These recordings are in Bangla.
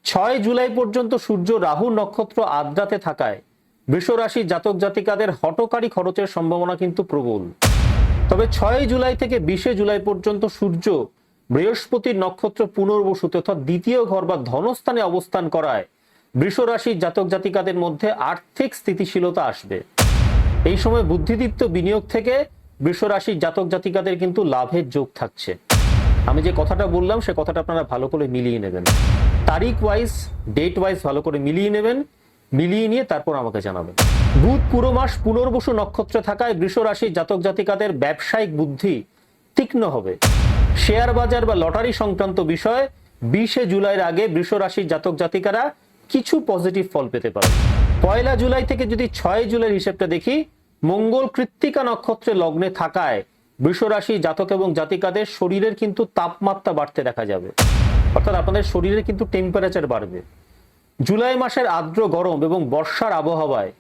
6 জুলাই পর্যন্ত সূর্য রাহু নক্ষত্র আদ্রাতে থাকায় বৃষ রাশির জাতক জাতিকাদের হঠকারী খরচের সম্ভাবনা কিন্তু প্রবল। তবে 6 জুলাই থেকে 20 জুলাই পর্যন্ত সূর্য বৃহস্পতির নক্ষত্র পুনর্বসুতে অর্থাৎ দ্বিতীয় ঘর বা ধনস্থানে অবস্থান করায় বৃষ রাশির জাতক জাতিকাদের মধ্যে আর্থিক স্থিতিশীলতা আসবে। এই সময় বুদ্ধিদীপ্ত বিনিয়োগ থেকে বৃষ রাশির জাতক জাতিকাদের কিন্তু লাভের যোগ থাকছে। আমি যে কথাটা বললাম সে কথাটা আপনারা ভালো করে মিলিয়ে নেবেন, তারিখ ওয়াইজ ডেট ওয়াইজ ভালো করে মিলিয়ে নেবেন, মিলিয়ে নিয়ে তারপর আমাকে জানাবেন। বুধ পুরো মাস পুনর্বসু নক্ষত্রে থাকায় বৃষ রাশির জাতক জাতিকাদের ব্যবসায়িক বুদ্ধি তীক্ষ্ণ হবে। শেয়ার বাজার বা লটারি সংক্রান্ত বিষয়ে 20 জুলাইয়ের আগে বৃষ রাশির জাতক জাতিকারা কিছু পজিটিভ ফল পেতে পারে। 1 জুলাই থেকে যদি 6 জুলাইয়ের হিসেবটা দেখি, মঙ্গল কৃত্তিকা নক্ষত্রে লগ্নে থাকায় বৃষ রাশির জাতক এবং জাতিকাদের শরীরের কিন্তু তাপমাত্রা বাড়তে দেখা যাবে, অর্থাৎ আপনাদের শরীরে কিন্তু টেম্পারেচার বাড়বে। জুলাই মাসের আর্দ্র গরম এবং বর্ষার আবহাওয়ায়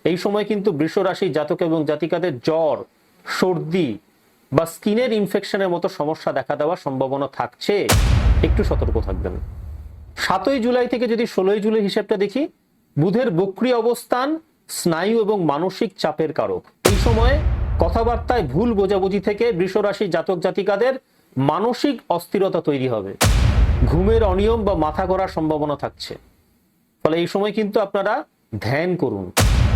এই সময় কিন্তু বৃষ রাশির জাতক এবং জাতিকাদের জ্বর, সর্দি বা স্কিনের ইনফেকশনের মতো সমস্যা দেখা দেওয়ার সম্ভাবনা থাকছে, একটু সতর্ক থাকবেন। 7 জুলাই থেকে যদি 16 জুলাই হিসেবটা দেখি, বুধের বক্রী অবস্থান স্নায়ু এবং মানসিক চাপের কারক। এই সময় কথাবার্তায় ভুল বোঝাবুঝি থেকে বৃষ রাশির জাতক জাতিকাদের মানসিক অস্থিরতা তৈরি হবে। ঘুমের অনিয়ম বা মাথা ঘোরার সম্ভাবনা থাকছে। ফলে এই সময় কিন্তু আপনারা ধ্যান করুন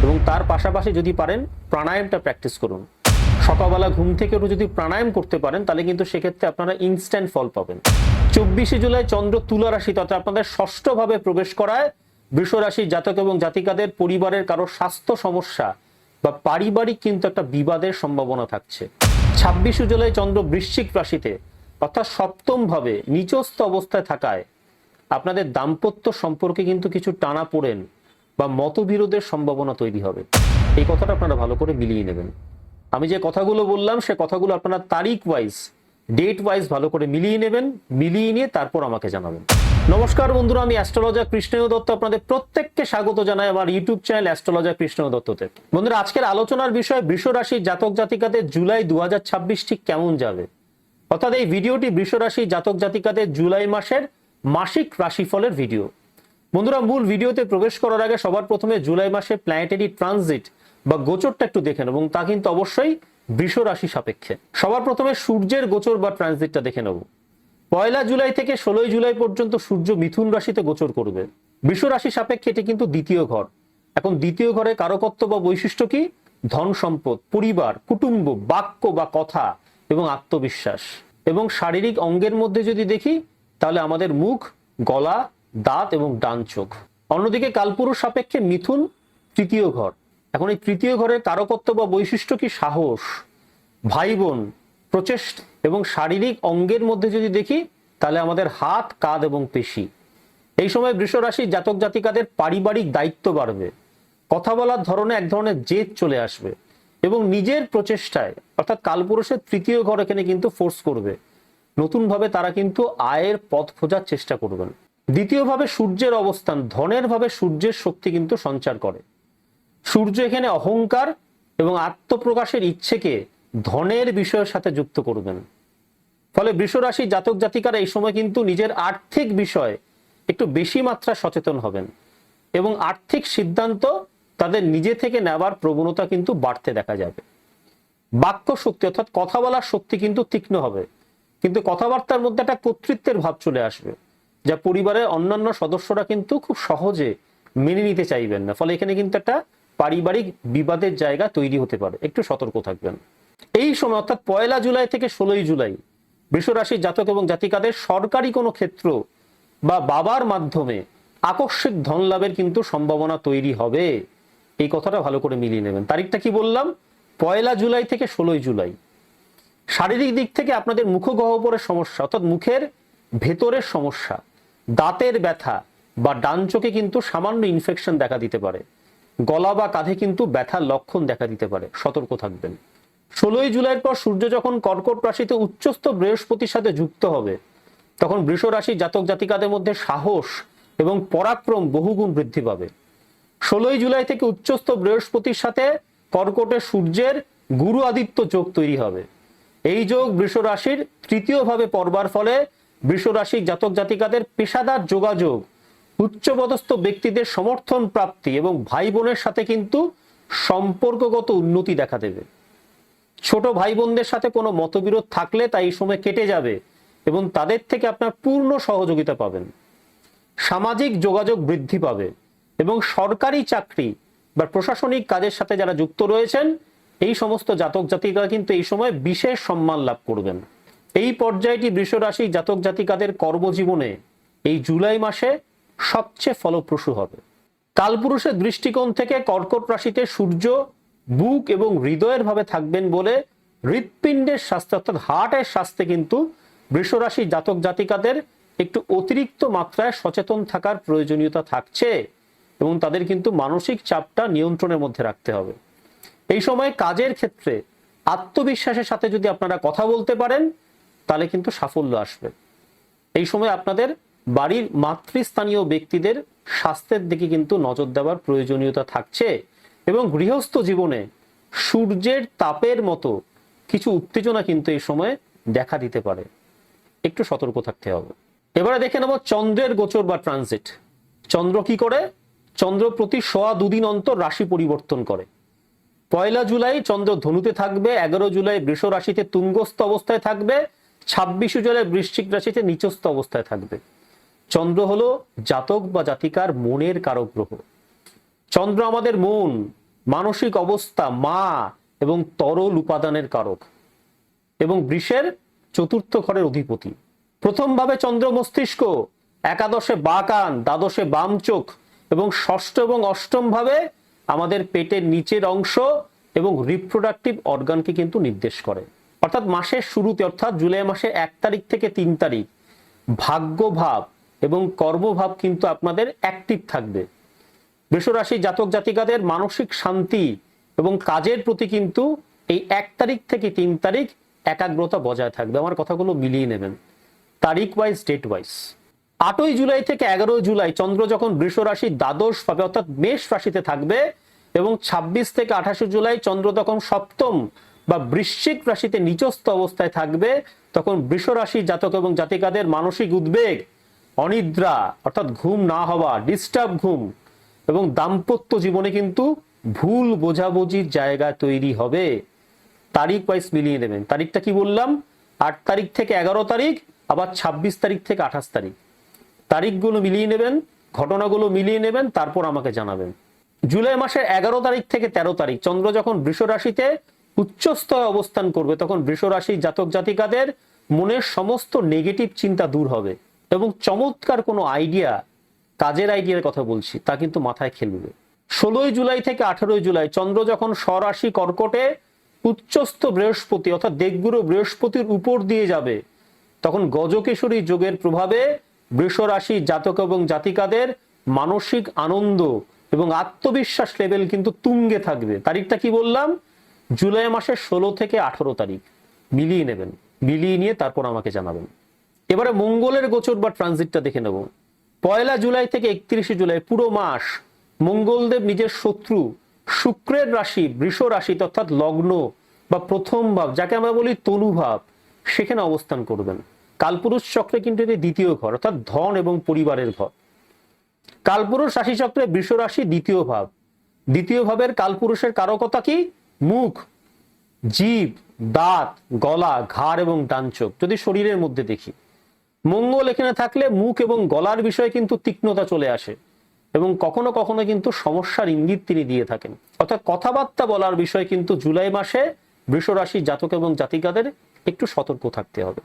এবং তার পাশাপাশি যদি পারেন প্রাণায়ামটা প্র্যাকটিস করুন। সকালবেলা ঘুম থেকে যদি প্রাণায়াম করতে পারেন তাহলে কিন্তু সেক্ষেত্রে আপনারা ইনস্ট্যান্ট ফল পাবেন। 24 জুলাই চন্দ্র তুলা রাশি তথা আপনাদের ষষ্ঠ ভাবে প্রবেশ করায় বৃষ রাশির জাতক এবং জাতিকাদের পরিবারের কারো স্বাস্থ্য সমস্যা বা পারিবারিক কিন্তু একটা বিবাদের সম্ভাবনা থাকছে। 26 জুলাই চন্দ্র বৃশ্চিক রাশিতে অর্থাৎ সপ্তম ভাবে নিচস্থ অবস্থায় থাকায় আপনাদের দাম্পত্য সম্পর্কে কিন্তু কিছু টানাপোড়েন বা মতবিরোধের সম্ভাবনা তৈরি হবে। এই কথাটা আপনারা ভালো করে মিলিয়ে নেবেন। আমি যে কথাগুলো বললাম সে কথাগুলো আপনারা তারিখ ওয়াইজ ডেট ওয়াইজ ভালো করে মিলিয়ে নেবেন, মিলিয়ে নিয়ে তারপর আমাকে জানাবেন। নমস্কার বন্ধুরা, আমি অ্যাস্ট্রোলজার কৃষ্ণেয় দত্ত আপনাদের প্রত্যেককে স্বাগত জানাই আমার ইউটিউব চ্যানেল অ্যাস্ট্রোলজার কৃষ্ণেয় দত্ততে। বন্ধুরা, আজকের আলোচনার বিষয় বৃষ রাশির জাতক জাতিকাদের জুলাই 2026 ঠিক কেমন যাবে। অর্থাৎ এই ভিডিওটি বৃষ রাশির জাতক জাতিকাদের জুলাই মাসের মাসিক রাশিফলের ভিডিও। বন্ধুরা, মূল ভিডিওতে প্রবেশ করার আগে সবার প্রথমে জুলাই মাসে প্ল্যানেটারি ট্রানজিট বা গোচরটা একটু দেখে নেব, এবং তা কিন্তু অবশ্যই বৃষ রাশি সাপেক্ষে। সবার প্রথমে সূর্যের গোচর বা ট্রানজিটটা দেখে নেব। 1 জুলাই থেকে 16 জুলাই পর্যন্ত সূর্য মিথুন রাশিতে গোচর করবে। বৃষ রাশি সাপেক্ষে এটি কিন্তু দ্বিতীয় ঘর। এখন দ্বিতীয় ঘরে কারকত্ব বা বৈশিষ্ট্য কি? ধন সম্পদ, পরিবার, কুটুম্ব, বাক্য বা কথা এবং আত্মবিশ্বাস। এবং শারীরিক অঙ্গের মধ্যে যদি দেখি তাহলে আমাদের মুখ, গলা, দাঁত এবং ডান চোখ। অন্যদিকে কালপুরুষ সাপেক্ষে মিথুন তৃতীয় ঘর। এখন এই তৃতীয় ঘরের কারকত্ব বা বৈশিষ্ট্য কি? সাহস, ভাই বোন, প্রচেষ্টা। এবং শারীরিক অঙ্গের মধ্যে যদি দেখি তাহলে আমাদের হাত, কাঁধ এবং পেশি। এই সময় বৃষ রাশির জাতক জাতিকাদের পারিবারিক দায়িত্ব বাড়বে, কথা বলার ধরনে এক ধরনের জেদ চলে আসবে এবং নিজের প্রচেষ্টায় অর্থাৎ কালপুরুষের তৃতীয় ঘর এখানে কিন্তু ফোর্স করবে। নতুন ভাবে তারা কিন্তু আয়ের পথ খোঁজার চেষ্টা করবেন। দ্বিতীয় ভাবে সূর্যের অবস্থান ধনের ভাবে সূর্যের শক্তি কিন্তু সঞ্চার করে। সূর্য এখানে অহংকার এবং আত্মপ্রকাশের ইচ্ছেকে ধনের বিষয়ের সাথে যুক্ত করবেন। ফলে বৃষ রাশির জাতক জাতিকারা এই সময় কিন্তু নিজের আর্থিক বিষয়ে একটু বেশি মাত্রা সচেতন হবেন এবং আর্থিক সিদ্ধান্ত তাদের নিজে থেকে নেওয়ার প্রবণতা কিন্তু বাড়তে দেখা যাবে। বাক্য শক্তি অর্থাৎ কথা বলার শক্তি কিন্তু তীক্ষ্ণ হবে, কিন্তু কথাবার্তার মধ্যে একটা কর্তৃত্বের ভাব চলে আসবে, যা পরিবারের অন্যান্য সদস্যরা কিন্তু খুব সহজে মেনে নিতে চাইবেন না। ফলে এখানে কিন্তু একটা পারিবারিক বিবাদের জায়গা তৈরি হতে পারে, একটু সতর্ক থাকবেন। এই সময় অর্থাৎ 1 জুলাই থেকে 16 জুলাই বৃষ রাশির জাতক এবং জাতিকাদের সরকারি কোনো ক্ষেত্র বা বাবার মাধ্যমে আকস্মিক ধন লাভের কিন্তু সম্ভাবনা তৈরি হবে। এই কথাটা ভালো করে মিলিয়ে নেবেন। তারিখটা কি বললাম? 1 জুলাই থেকে 16 জুলাই। শারীরিক দিক থেকে আপনাদের মুখগহ্বরের সমস্যা অর্থাৎ মুখের ভেতরের সমস্যা, দাঁতের ব্যথা বা ডান চোখে কিন্তু সামান্য ইনফেকশন দেখা দিতে পারে। গলা বা কাঁধে কিন্তু ব্যথার লক্ষণ দেখা দিতে পারে, সতর্ক থাকবেন। 16 জুলাইয়ের পর সূর্য যখন কর্কট রাশিতে উচ্চস্থ বৃহস্পতির সাথে যুক্ত হবে তখন বৃষ রাশির জাতক জাতিকাদের মধ্যে সাহস এবং পরাক্রম বহুগুণ বৃদ্ধি পাবে। 16 জুলাই থেকে উচ্চস্থ বৃহস্পতির সাথে কর্কটে সূর্যের গুরু আদিত্য যোগ তৈরি হবে। এই যোগ বৃষ রাশির তৃতীয় ভাবে পড়বার ফলে বৃষ রাশির জাতক জাতিকাদের পেশাদার যোগাযোগ উচ্চপদস্থ ব্যক্তিদের সমর্থন প্রাপ্তি এবং ভাই বোনের সাথে কিন্তু সম্পর্কগত উন্নতি দেখা দেবে। ছোট ভাই বোনদের সাথে কোনো মতবিরোধ থাকলে তা এই সময় কেটে যাবে এবং তাদের থেকে আপনার পূর্ণ সহযোগিতা পাবেন। সামাজিক যোগাযোগ বৃদ্ধি পাবে এবং সরকারি চাকরি বা প্রশাসনিক কাজের সাথে যারা যুক্ত রয়েছেন এই সমস্ত জাতক জাতিকা কিন্তু এই সময় বিশেষ সম্মান লাভ করবেন। এই পর্যায়টি বৃষ রাশি জাতক জাতিকাদের কর্মজীবনে এই জুলাই মাসে সবচেয়ে ফলপ্রসূ হবে। কালপুরুষের দৃষ্টিকোণ থেকে কর্কট রাশিতে সূর্য বুক এবং হৃদয়ের ভাবে থাকবেন বলে হৃৎপিণ্ডের স্বাস্থ্য অর্থাৎ হার্টের স্বাস্থ্যে কিন্তু বৃষ রাশি জাতক জাতিকাদের একটু অতিরিক্ত মাত্রায় সচেতন থাকার প্রয়োজনীয়তা থাকছে এবং তাদের কিন্তু মানসিক চাপটা নিয়ন্ত্রণের মধ্যে রাখতে হবে। এই সময় কাজের ক্ষেত্রে আত্মবিশ্বাসের সাথে যদি আপনারা কথা বলতে পারেন তাহলে কিন্তু সাফল্য আসবে। এই সময় আপনাদের বাড়ির মাতৃস্থানীয় ব্যক্তিদের স্বাস্থ্যের দিকে কিন্তু নজর দেওয়ার প্রয়োজনীয়তা থাকছে এবং গৃহস্থ জীবনে সূর্যের তাপের মতো কিছু উত্তেজনা কিন্তু এই সময় দেখা দিতে পারে, একটু সতর্ক থাকতে হবে। এবারে দেখে নেব চন্দ্রের গোচর বা ট্রানজিট। চন্দ্র কি করে? চন্দ্র প্রতি 1.25 দিন অন্তর রাশি পরিবর্তন করে। 1 জুলাই চন্দ্র ধনুতে থাকবে, 11 জুলাই বৃষ রাশিতে তুঙ্গস্থ অবস্থায় থাকবে, 26 জুলাই বৃশ্চিক রাশিতে নিচস্থ অবস্থায় থাকবে। চন্দ্র হলো জাতক বা জাতিকার মনের কারক গ্রহ। চন্দ্র আমাদের মন, মানসিক অবস্থা, মা এবং তরল উপাদানের কারক এবং বৃষের 4র্থ ঘরের অধিপতি। প্রথম ভাবে চন্দ্র মস্তিষ্ক, একাদশে বাঁ কান, দ্বাদশে বাম চোখ এবং ষষ্ঠ এবং অষ্টম ভাবে আমাদের পেটের নিচের অংশ এবং রিপ্রোডাক্টিভ অর্গানকে কিন্তু নির্দেশ করে। অর্থাৎ মাসের শুরুতে অর্থাৎ জুলাই মাসে 1 তারিখ থেকে 3 তারিখ ভাগ্যভাব এবং কর্মভাব কিন্তু আপনাদের অ্যাক্টিভ থাকবে। বৃষ রাশি জাতক জাতিকাদের মানসিক শান্তি এবং কাজের প্রতি কিন্তু এই 1 তারিখ থেকে 3 তারিখ একাগ্রতা বজায় থাকবে। আমার কথাগুলো মিলিয়ে নেবেন তারিখ ওয়াইজ, ডেট ওয়াইজ। 8 জুলাই থেকে 11 জুলাই চন্দ্র যখন বৃষ রাশি দ্বাদশ ভাবে অর্থাৎ মেষ রাশিতে থাকবে এবং 26 থেকে 28 জুলাই চন্দ্র তখন সপ্তম বা বৃশ্চিক রাশিতে নিচস্থ অবস্থায় থাকবে, তখন বৃষ রাশি জাতক এবং জাতিকাদের মানসিক উদ্বেগ, অনিদ্রা অর্থাৎ ঘুম না হওয়া, ডিস্টার্ব ঘুম এবং দাম্পত্য জীবনে কিন্তু ভুল বোঝাবুঝির জায়গা তৈরি হবে। তারিখ ওয়াইজ মিলিয়ে নেবেন। তারিখটা কি বললাম? 8 তারিখ থেকে 11 তারিখ, আবার 26 তারিখ থেকে 28 তারিখ। তারিখগুলো মিলিয়ে নেবেন, ঘটনাগুলো মিলিয়ে নেবেন, তারপর আমাকে জানাবেন। জুলাই মাসের 11 তারিখ থেকে 13 তারিখ চন্দ্র যখন বৃষ রাশিতে উচ্চস্তরে অবস্থান করবে তখন বৃষ রাশির জাতক জাতিকাদের মনের সমস্ত নেগেটিভ চিন্তা দূর হবে এবং চমৎকার কোনো আইডিয়া, কাজের আইডিয়ার কথা বলছি, তা কিন্তু মাথায় খেলবে। 16 জুলাই থেকে 18 জুলাই চন্দ্র যখন স্বরাশি কর্কটে উচ্চস্থ বৃহস্পতি অর্থাৎ দেবগুরু বৃহস্পতির উপর দিয়ে যাবে তখন গজকেশরী যোগের প্রভাবে বৃষ রাশি জাতক এবং জাতিকাদের মানসিক আনন্দ এবং আত্মবিশ্বাস লেভেল কিন্তু তুঙ্গে থাকবে। তারিখটা কি বললাম? জুলাই মাসের 16 থেকে 18 তারিখ। মিলিয়ে নেবেন, মিলিয়ে নিয়ে তারপর আমাকে জানাবেন। এবারে মঙ্গলের গোচর বা ট্রানজিটটা দেখে নেব। 1 জুলাই থেকে 31 জুলাই পুরো মাস মঙ্গলদেব নিজের শত্রু শুক্রের রাশি বৃষ রাশি অর্থাৎ লগ্ন বা প্রথম ভাব, যাকে আমরা বলি তনুভাব, সেখানে অবস্থান করবেন। কালপুরুষ চক্রে কিন্তু এটি 2য় ঘর অর্থাৎ ধন এবং পরিবারের ঘর। কালপুরুষ রাশি চক্রে বৃষ রাশি 2য় ভাব। 2য় ভাবের কালপুরুষের কারকতা কি? মুখ, জিভ, দাঁত, গলা, ঘাড় এবং ডান চোখ। যদি শরীরের মধ্যে দেখি মঙ্গল এখানে থাকলে মুখ এবং গলার বিষয়ে কিন্তু তীক্ষ্ণতা চলে আসে এবং কখনো কখনো কিন্তু সমস্যার ইঙ্গিত তিনি দিয়ে থাকেন। অর্থাৎ কথাবার্তা বলার বিষয়ে কিন্তু জুলাই মাসে বৃষ রাশির জাতক এবং জাতিকাদের একটু সতর্ক থাকতে হবে,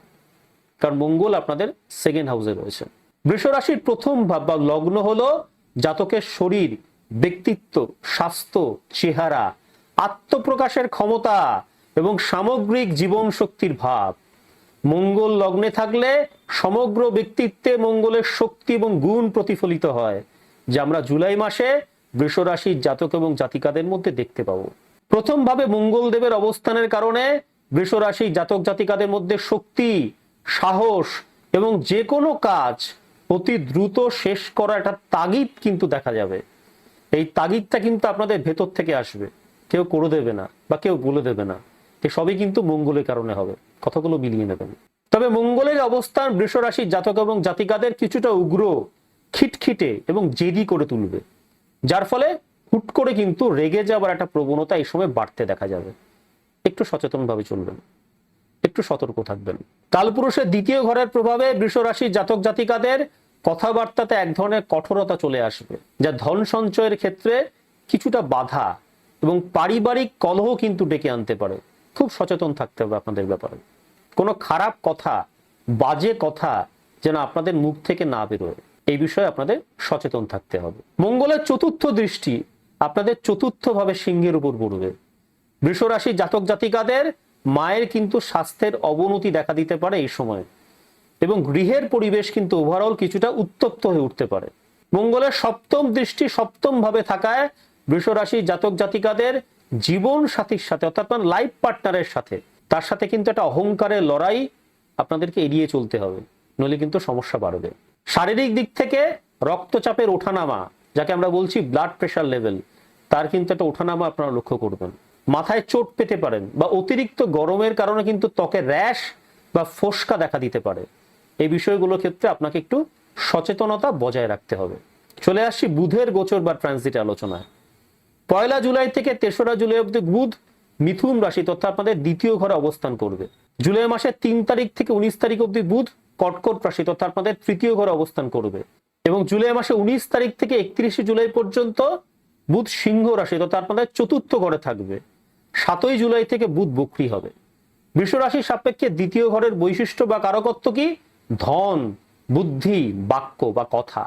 কারণ মঙ্গল আপনাদের 2nd হাউসে রয়েছে। বৃষ রাশির প্রথম ভাব বা লগ্ন হলো জাতকের শরীর, ব্যক্তিত্ব, স্বাস্থ্য, চেহারা, আত্মপ্রকাশের ক্ষমতা এবং সামগ্রিক জীবন শক্তির ভাব। মঙ্গল লগ্নে থাকলে সমগ্র ব্যক্তিত্বে মঙ্গলের শক্তি এবং গুণ প্রতিফলিত হয়, যা আমরা জুলাই মাসে বৃষ রাশির জাতক এবং জাতিকাদের মধ্যে দেখতে পাবো। প্রথম ভাবে মঙ্গল দেবের অবস্থানের কারণে বৃষ রাশির জাতক জাতিকাদের মধ্যে শক্তি, সাহস এবং যে কোনো কাজ অতি দ্রুত শেষ করার একটা তাগিদ কিন্তু দেখা যাবে। এই তাগিদটা কিন্তু আপনাদের ভেতর থেকে আসবে, কেউ করে দেবে না বা কেউ বলে দেবে না। এ সবই কিন্তু মঙ্গলের কারণে হবে। কথাগুলো মিলিয়ে নেবেন। তবে মঙ্গলের অবস্থান বৃষ রাশির জাতক এবং জাতিকাদের কিছুটা উগ্র, খিটখিটে এবং জেদি করে তুলবে, যার ফলে হুট করে কিন্তু রেগে যাওয়ার একটা প্রবণতা এই সময় বাড়তে দেখা যাবে। একটু সচেতনভাবে চলবেন, একটু সতর্ক থাকবেন। কালপুরুষের দ্বিতীয় ঘরের প্রভাবে বৃষ রাশির জাতক জাতিকাদের কথাবার্তাতে এক ধরনের কঠোরতা চলে আসবে, যা ধন সঞ্চয়ের ক্ষেত্রে কিছুটা বাধা এবং পারিবারিক কলহ কিন্তু ডেকে আনতে পারে। খুব সচেতন থাকতে হবে আপনাদের ব্যাপারে। কোনো খারাপ কথা, বাজে কথা যেন আপনাদের মুখ থেকে না বেরোয়, এই বিষয়ে আপনাদের সচেতন থাকতে হবে। মঙ্গলের চতুর্থ দৃষ্টি আপনাদের চতুর্থ ভাবে সিংহের উপর পড়বে। বৃষ রাশির জাতক জাতিকাদের মায়ের কিন্তু স্বাস্থ্যের অবনতি দেখা দিতে পারে এই সময়, এবং গৃহের পরিবেশ কিন্তু ওভারঅল কিছুটা উত্তপ্ত হয়ে উঠতে পারে। মঙ্গলের সপ্তম দৃষ্টি সপ্তম ভাবে থাকায় বৃষ রাশির জাতক জাতিকাদের জীবন সাথীর সাথে, অর্থাৎ লাইফ পার্টনারের সাথে, তার সাথে কিন্তু একটা অহংকারের লড়াই আপনাদেরকে এড়িয়ে চলতে হবে, নইলে কিন্তু সমস্যা বাড়বে। শারীরিক দিক থেকে রক্তচাপের ওঠানামা, যাকে আমরা বলছি ব্লাড প্রেশার লেভেল, তার কিন্তু একটা ওঠানামা আপনারা লক্ষ্য করবেন। মাথায় চোট পেতে পারেন, বা অতিরিক্ত গরমের কারণে কিন্তু ত্বকে র্যাশ বা ফোস্কা দেখা দিতে পারে। এই বিষয়গুলোর ক্ষেত্রে আপনাকে একটু সচেতনতা বজায় রাখতে হবে। চলে আসছি বুধের গোচর বা ট্রানজিট আলোচনায়। 1 জুলাই থেকে 3রা জুলাই অবধি বুধ মিথুন রাশি তথা আপনাদের দ্বিতীয় ঘরে অবস্থান করবে। জুলাই মাসের 3 তারিখ থেকে 19 তারিখ অবধি বুধ কর্কট রাশি তথা আপনাদের তৃতীয় ঘরে অবস্থান করবে, এবং জুলাই মাসে 19 তারিখ থেকে 31 জুলাই পর্যন্ত বুধ সিংহ রাশি তথা আপনাদের চতুর্থ ঘরে থাকবে। 7 জুলাই থেকে বুধ বক্রী হবে। বৃষ রাশির সাপেক্ষে দ্বিতীয় ঘরের বৈশিষ্ট্য বা কারকত্ব কি? ধন, বুদ্ধি, বাক্য বা কথা।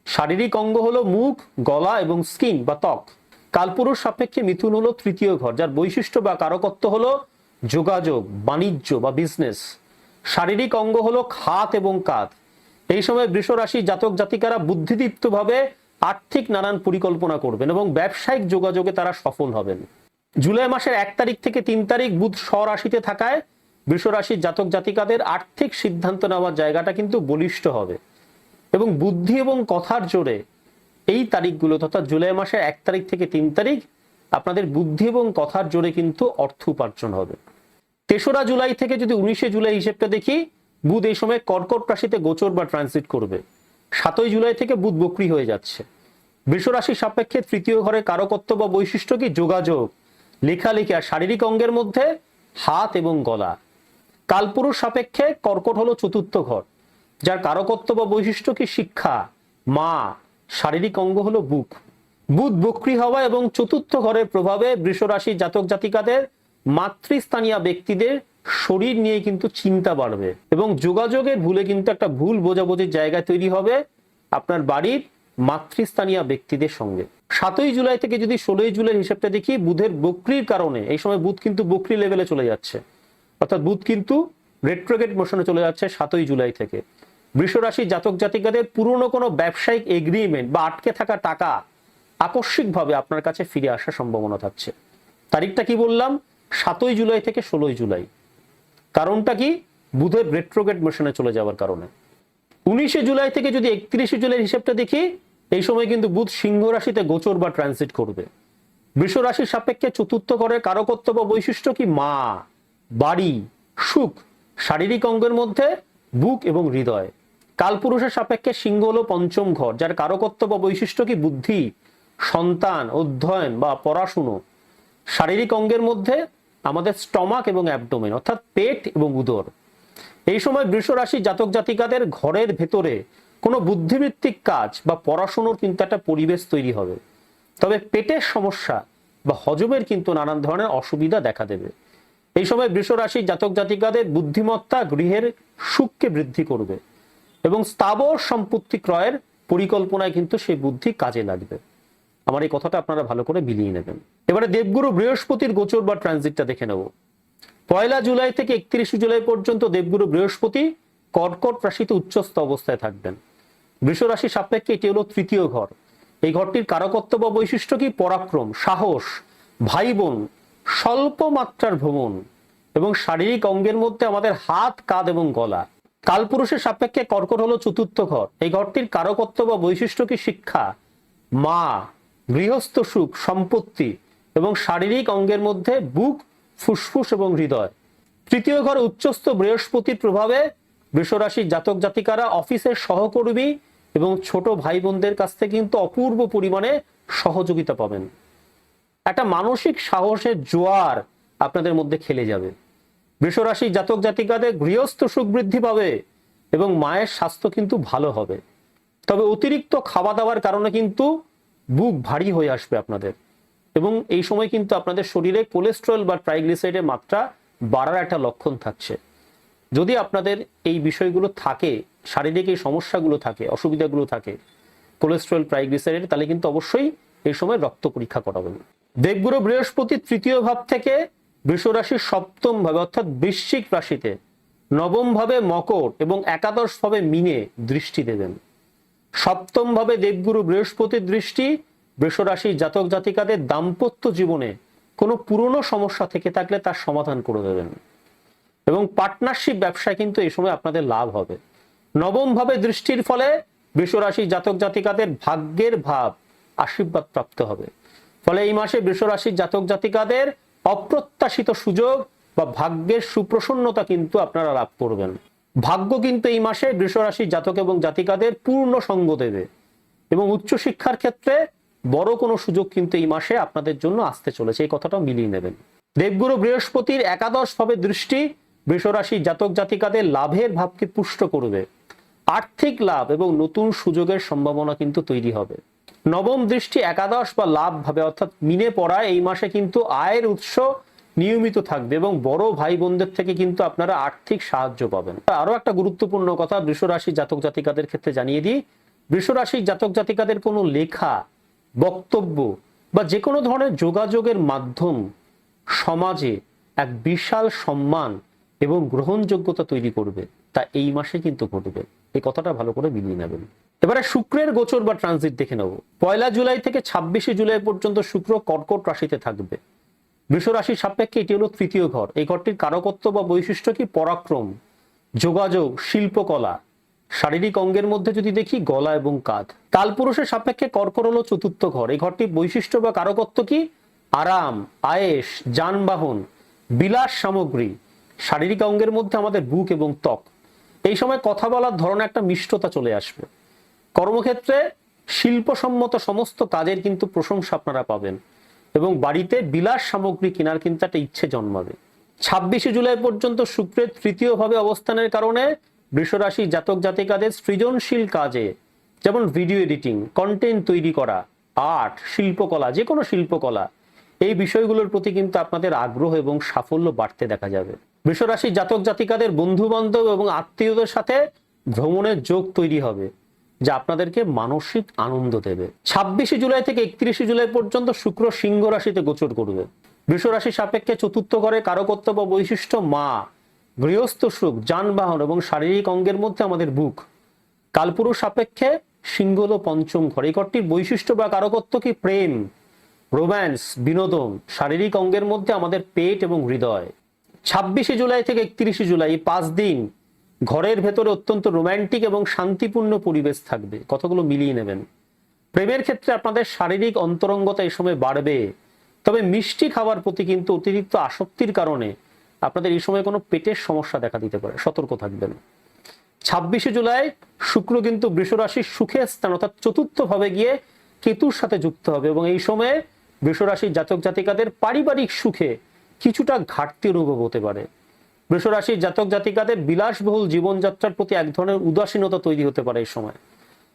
শারীরিক অঙ্গ হলো মুখ, গলা এবং স্কিন বা ত্বক। কালপুরুষ সাপেক্ষে মিথুন হলো তৃতীয় ঘর, যার বৈশিষ্ট্য বা কারকত্ব হলো যোগাযোগ, বাণিজ্য বা বিজনেস। শারীরিক অঙ্গ হলো হাত এবং কাঁধ। এই সময় বৃষ রাশির জাতক জাতিকারা বুদ্ধিদীপ্ত ভাবে আর্থিক নানান পরিকল্পনা করবেন এবং ব্যবসায়িক যোগাযোগে তারা সফল হবেন। জুলাই মাসের 1 তারিখ থেকে 3 তারিখ বুধ স্বরাশিতে থাকায় বৃষ রাশির জাতক জাতিকাদের আর্থিক সিদ্ধান্ত নেওয়ার জায়গাটা কিন্তু বলিষ্ঠ হবে, এবং বুদ্ধি এবং কথার জোরে এই তারিখগুলো তথা জুলাই মাসের 1 তারিখ থেকে 3 তারিখ আপনাদের বুদ্ধি এবং কথার জোরে কিন্তু অর্থ উপার্জন হবে। 3রা জুলাই থেকে যদি 19 জুলাই হিসেবটা দেখি, বুধ এই সময় কর্কট রাশিতে গোচর বা ট্রানজিট করবে। 7 জুলাই থেকে বুধ বক্রী হয়ে যাচ্ছে। বৃষ রাশির সাপেক্ষে তৃতীয় ঘরে কারকত্ব বা বৈশিষ্ট্য কি? যোগাযোগ, লেখালেখি আর শারীরিক অঙ্গের মধ্যে হাত এবং গলা। কালপুরুষ সাপেক্ষে কর্কট হলো চতুর্থ ঘর, যার কারকত্ব বা বৈশিষ্ট্য কি? শিক্ষা, মা, শারীরিক অঙ্গ হলো বুক। বুধ বক্রী হওয়া এবং চতুর্থ ঘরের প্রভাবে বৃষ রাশির জাতক জাতিকাদের মাতৃস্থানীয় ব্যক্তিদের শরীর নিয়ে কিন্তু চিন্তা বাড়বে, এবং যোগাযোগের ভুলে কিন্তু একটা ভুল বোঝাবুঝির জায়গা তৈরি হবে আপনার বাড়ির মাতৃস্থানীয় ব্যক্তিদের সঙ্গে। 7 জুলাই থেকে যদি 16 জুলাই হিসেবটা দেখি, বুধের বক্রির কারণে এই সময় বুধ কিন্তু বক্রি লেভেলে চলে যাচ্ছে, অর্থাৎ বুধ কিন্তু রেট্রোগেট মোশনে চলে যাচ্ছে 7 জুলাই থেকে। বৃষ রাশির জাতক জাতিকাদের পুরনো কোনো ব্যবসায়িক এগ্রিমেন্ট বা আটকে থাকা টাকা আকস্মিকভাবে আপনার কাছে ফিরে আসার সম্ভাবনা থাকছে। তারিখটা কি বললাম? 7 জুলাই থেকে 16 জুলাই। কারণটা কি? বুধের রেট্রোগেট মোশনে চলে যাওয়ার কারণে। 19 জুলাই থেকে যদি 31 জুলাই হিসেবটা দেখি, এই সময় কিন্তু বুধ সিংহ রাশিতে গোচর বা ট্রানজিট করবে। বৃষ রাশির সাপেক্ষে চতুর্থ ঘরের কারকত্ব বা বৈশিষ্ট্য কি? মা, বাড়ি, সুখ, শারীরিক অঙ্গের মধ্যে বুক এবং হৃদয়। কালপুরুষের সাপেক্ষে সিংহ হলো পঞ্চম ঘর, যার কারকত্ব বা বৈশিষ্ট্য কি? বুদ্ধি, সন্তান, অধ্যয়ন বা পড়াশুনো। শারীরিক অঙ্গের মধ্যে আমাদের স্টমাক এবং অ্যাবডোমেন, অর্থাৎ পেট এবং উদর। এই সময় বৃষ রাশির জাতক জাতিকাদের ঘরের ভেতরে কোনো বুদ্ধিবৃত্তিক কাজ বা পড়াশুনোর কিন্তু একটা পরিবেশ তৈরি হবে, তবে পেটের সমস্যা বা হজমের কিন্তু নানান ধরনের অসুবিধা দেখা দেবে। এই সময় বৃষ রাশির জাতক জাতিকাদের বুদ্ধিমত্তা গৃহের সুখকে বৃদ্ধি করবে, এবং স্থাবর সম্পত্তি ক্রয়ের পরিকল্পনায় কিন্তু সেই বুদ্ধি কাজে লাগবে। আমার এই কথাটা আপনারা ভালো করে বিলিয়ে নেবেন। এবারে দেবগুরু বৃহস্পতির গোচর বা ট্রানজিটটা দেখে নেব। 1 জুলাই থেকে 31 জুলাই পর্যন্ত দেবগুরু বৃহস্পতি কর্কট রাশিতে উচ্চস্থ অবস্থায় থাকবেন। বৃষ রাশির সাপেক্ষে এটি হলো তৃতীয় ঘর। এই ঘরটির কারকত্ব বা বৈশিষ্ট্য কি? পরাক্রম, সাহস, ভাই বোন, স্বল্প মাত্রার ভ্রমণ, এবং শারীরিক অঙ্গের মধ্যে আমাদের হাত, কাঁধ এবং গলা। কালপুরুষের সাপেক্ষে কর্কট হলো চতুর্থ ঘর। এই ঘরটির কারকত্ব বা বৈশিষ্ট্য কি? শিক্ষা, মা, গৃহস্থ সুখ, সম্পত্তি, এবং শারীরিক অঙ্গের মধ্যে বুক, ফুসফুস এবং হৃদয়। তৃতীয় ঘরে উচ্চস্থ বৃহস্পতির প্রভাবে বৃষ রাশির জাতক জাতিকারা অফিসের সহকর্মী এবং ছোট ভাই বোনদের কাছ থেকে কিন্তু অপূর্ব পরিমাণে সহযোগিতা পাবেন। একটা মানসিক সাহসের জোয়ার আপনাদের মধ্যে খেলে যাবে। বৃষরাশি জাতক জাতিকাদের গৃহস্থ সুখ বৃদ্ধি পাবে এবং মায়ের স্বাস্থ্য কিন্তু ভালো হবে। তবে অতিরিক্ত খাওয়া দাওয়ার কারণে কিন্তু বুক ভারী হয়ে আসবে আপনাদের, এবং এই সময় কিন্তু আপনাদের শরীরে কোলেস্টেরল বা ট্রাইগ্লিসারাইডের মাত্রা বাড়ার একটা লক্ষণ থাকছে। যদি আপনাদের এই বিষয়গুলো থাকে, শারীরিক এই সমস্যাগুলো থাকে, অসুবিধাগুলো থাকে, কোলেস্টেরল ট্রাইগ্লিসারাইড, তাহলে কিন্তু অবশ্যই এই সময় রক্ত পরীক্ষা করাবেন। দেবগুরু বৃহস্পতি তৃতীয় ভাব থেকে বৃষরাশির সপ্তম ভাবে অর্থাৎ বৃশ্চিক রাশিতে, নবম ভাবে মকর এবং একাদশ ভাবে মিনে দৃষ্টি দেবেন। সপ্তম ভাবে দেবগুরু বৃহস্পতির দৃষ্টি বৃষরাশির জাতক জাতিকাদের দাম্পত্য জীবনে কোনো পুরনো সমস্যা থেকে থাকলে তার সমাধান করে দেবেন এবং পার্টনারশিপ ব্যবসায় কিন্তু এই সময় আপনাদের লাভ হবে। নবম ভাবে দৃষ্টির ফলে বৃষরাশির জাতক জাতিকাদের ভাগ্যের ভাব আশীর্বাদ প্রাপ্ত হবে। ফলে এই মাসে বৃষরাশির জাতক জাতিকাদের অপ্রত্যাশিত সুযোগ বা ভাগ্যের সুপ্রসন্নতা কিন্তু আপনারা লাভ করবেন। ভাগ্য কিন্তু এই মাসে বৃষরাশির জাতক এবং জাতিকাদের পূর্ণ সঙ্গ দেবে এবং উচ্চশিক্ষার ক্ষেত্রে বড় কোনো সুযোগ কিন্তু এই মাসে আপনাদের জন্য আসতে চলেছে, এই কথাটা মিলিয়ে নেবেন। দেবগুরু বৃহস্পতির একাদশ ভাবে দৃষ্টি বৃষরাশির জাতক জাতিকাদের লাভের ভাবকে পুষ্ট করবে। আর্থিক লাভ এবং নতুন সুযোগের সম্ভাবনা কিন্তু তৈরি হবে। নবম দৃষ্টি একাদশ বা লাভ ভাবে অর্থাৎ মিনে পড়ায় এই মাসে কিন্তু আয়ের উৎস নিয়মিত থাকবে এবং বড় ভাই বোনদের থেকে কিন্তু আপনারা আর্থিক সাহায্য পাবেন। আরো একটা গুরুত্বপূর্ণ কথা বৃষরাশির জাতক জাতিকাদের ক্ষেত্রে জানিয়ে দিই, বৃষরাশির জাতক জাতিকাদের কোনো লেখা, বক্তব্য বা যে কোনো ধরনের যোগাযোগের মাধ্যম সমাজে এক বিশাল সম্মান এবং গ্রহণযোগ্যতা তৈরি করবে, তা এই মাসে কিন্তু ঘটবে। এই কথাটা ভালো করে মিলিয়ে নেবেন। এবারে শুক্রের গোচর বা ট্রানজিট দেখে নেব। 1 জুলাই থেকে 26 জুলাই পর্যন্ত শুক্র কর্কট রাশিতে থাকবে। বৃষ রাশির সাপেক্ষে এটি হলো তৃতীয় ঘর। এই ঘরটির কারকত্ব বা বৈশিষ্ট্য কি? পরাক্রম, যোগাযোগ, শিল্পকলা। শারীরিক অঙ্গের মধ্যে যদি দেখি গলা এবং কাঁধ। কালপুরুষের সাপেক্ষে কর্কট হলো চতুর্থ ঘর। এই ঘরটির বৈশিষ্ট্য বা কারকত্ব কি? আরাম, আয়েশ, যানবাহন, বিলাস সামগ্রী। শারীরিক অঙ্গের মধ্যে আমাদের বুক এবং ত্বক। এই সময় কথা বলার ধরনে একটা মিষ্টতা চলে আসবে। কর্মক্ষেত্রে শিল্পসম্মত সমস্ত কাজের কিন্তু প্রশংসা আপনারা পাবেন এবং বাড়িতে বিলাস সামগ্রী কেনার কিন্তু একটা ইচ্ছে জন্মাবে। 26 জুলাই পর্যন্ত শুক্রের তৃতীয় ভাবে অবস্থানের কারণে বৃষরাশি জাতক জাতিকাদের সৃজনশীল কাজে, যেমন ভিডিও এডিটিং, কন্টেন্ট তৈরি করা, আর্ট, শিল্পকলা, যে কোনো শিল্পকলা, এই বিষয়গুলোর প্রতি কিন্তু আপনাদের আগ্রহ এবং সাফল্য বাড়তে দেখা যাবে। বৃষরাশি জাতক জাতিকাদের বন্ধু বান্ধব এবং আত্মীয়দের সাথে ভ্রমণের যোগ তৈরি হবে, যা আপনাদেরকে মানসিক আনন্দ দেবে। 26 জুলাই থেকে 31 জুলাই পর্যন্ত শুক্র সিংহ রাশিতে গোচর করবে। বৃষ রাশি সাপেক্ষে চতুর্থ ঘরে কারকত্ব বা বৈশিষ্ট্য মা, গৃহস্থ সুখ, যানবাহন এবং শারীরিক অঙ্গের মধ্যে আমাদের বুক। কালপুরুষ সাপেক্ষে সিংহ হলো পঞ্চম ঘর। এই ঘরটির বৈশিষ্ট্য বা কারকত্ব কি? প্রেম, রোম্যান্স, বিনোদন। শারীরিক অঙ্গের মধ্যে আমাদের পেট এবং হৃদয়। 26 জুলাই থেকে 31 জুলাই 5 দিন ঘরের ভেতরে অত্যন্ত রোমান্টিক এবং শান্তিপূর্ণ পরিবেশ থাকবে। কতগুলো মিলিয়ে নেবেন। প্রেমের ক্ষেত্রে আপনাদের শারীরিক অন্তরঙ্গতা এই সময় বাড়বে, তবে মিষ্টি খাওয়ার প্রতি কিন্তু অতিরিক্ত আসক্তির কারণে আপনাদের এই সময় কোনো পেটের সমস্যা দেখা দিতে পারে, সতর্ক থাকবেন। 26 জুলাই শুক্র কিন্তু বৃষ রাশির সুখের স্থান অর্থাৎ চতুর্থ ভাবে গিয়ে কেতুর সাথে যুক্ত হবে এবং এই সময়ে বৃষ রাশির জাতক জাতিকাদের পারিবারিক সুখে কিছুটা ঘাটতি অনুভব হতে পারে। বৃষ রাশির জাতক জাতিকাদের বিলাসবহুল জীবনযাত্রার প্রতি এক ধরনের উদাসীনতা তৈরি হতে পারে এই সময়,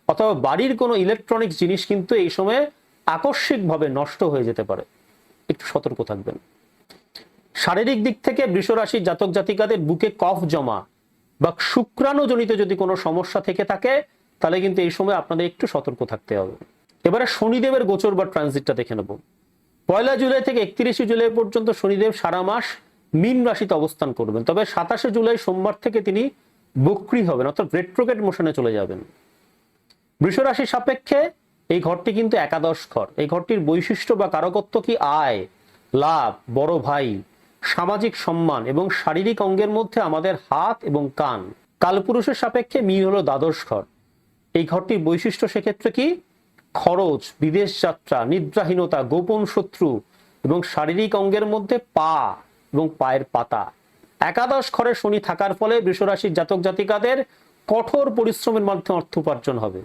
অথবা বাড়ির কোনো ইলেকট্রনিক্স জিনিস কিন্তু এই সময়ে আকস্মিকভাবে নষ্ট হয়ে যেতে পারে, একটু সতর্ক থাকবেন। শারীরিক দিক থেকে বৃষ রাশির জাতক জাতিকাদের বুকে কফ জমা বা শুক্রাণুজনিত যদি কোনো সমস্যা থেকে থাকে তাহলে কিন্তু এই সময় আপনাদের একটু সতর্ক থাকতে হবে। এবারে শনিদেবের গোচর বা ট্রানজিটটা দেখে নেব। 1 জুলাই থেকে 31 জুলাই পর্যন্ত শনিদেব সারা মাস মীন রাশিতে অবস্থান করবেন, তবে 27 জুলাই সোমবার থেকে তিনি বক্রী হবেন অর্থাৎ রেট্রোগ্রেড মোশনে চলে যাবেন। বৃষ রাশির সাপেক্ষে এই ঘরটি কিন্তু একাদশ ঘর। এই ঘরটির বৈশিষ্ট্য বা কারকত্ব কি? আয়, লাভ, বড় ভাই, সামাজিক সম্মান এবং শারীরিক অঙ্গের মধ্যে আমাদের হাত এবং কান। কালপুরুষের সাপেক্ষে মীন হলো দ্বাদশ ঘর। এই ঘরটির বৈশিষ্ট্য সেক্ষেত্রে কি? খরচ, বিদেশ যাত্রা, নিদ্রাহীনতা, গোপন শত্রু এবং শারীরিক অঙ্গের মধ্যে পা এবং পায়ের পাতা। একাদশ ঘরে শনি থাকার ফলে বৃষ রাশির জাতক জাতিকাদের কঠোর পরিশ্রমের মাধ্যমে অর্থ উপার্জন হবে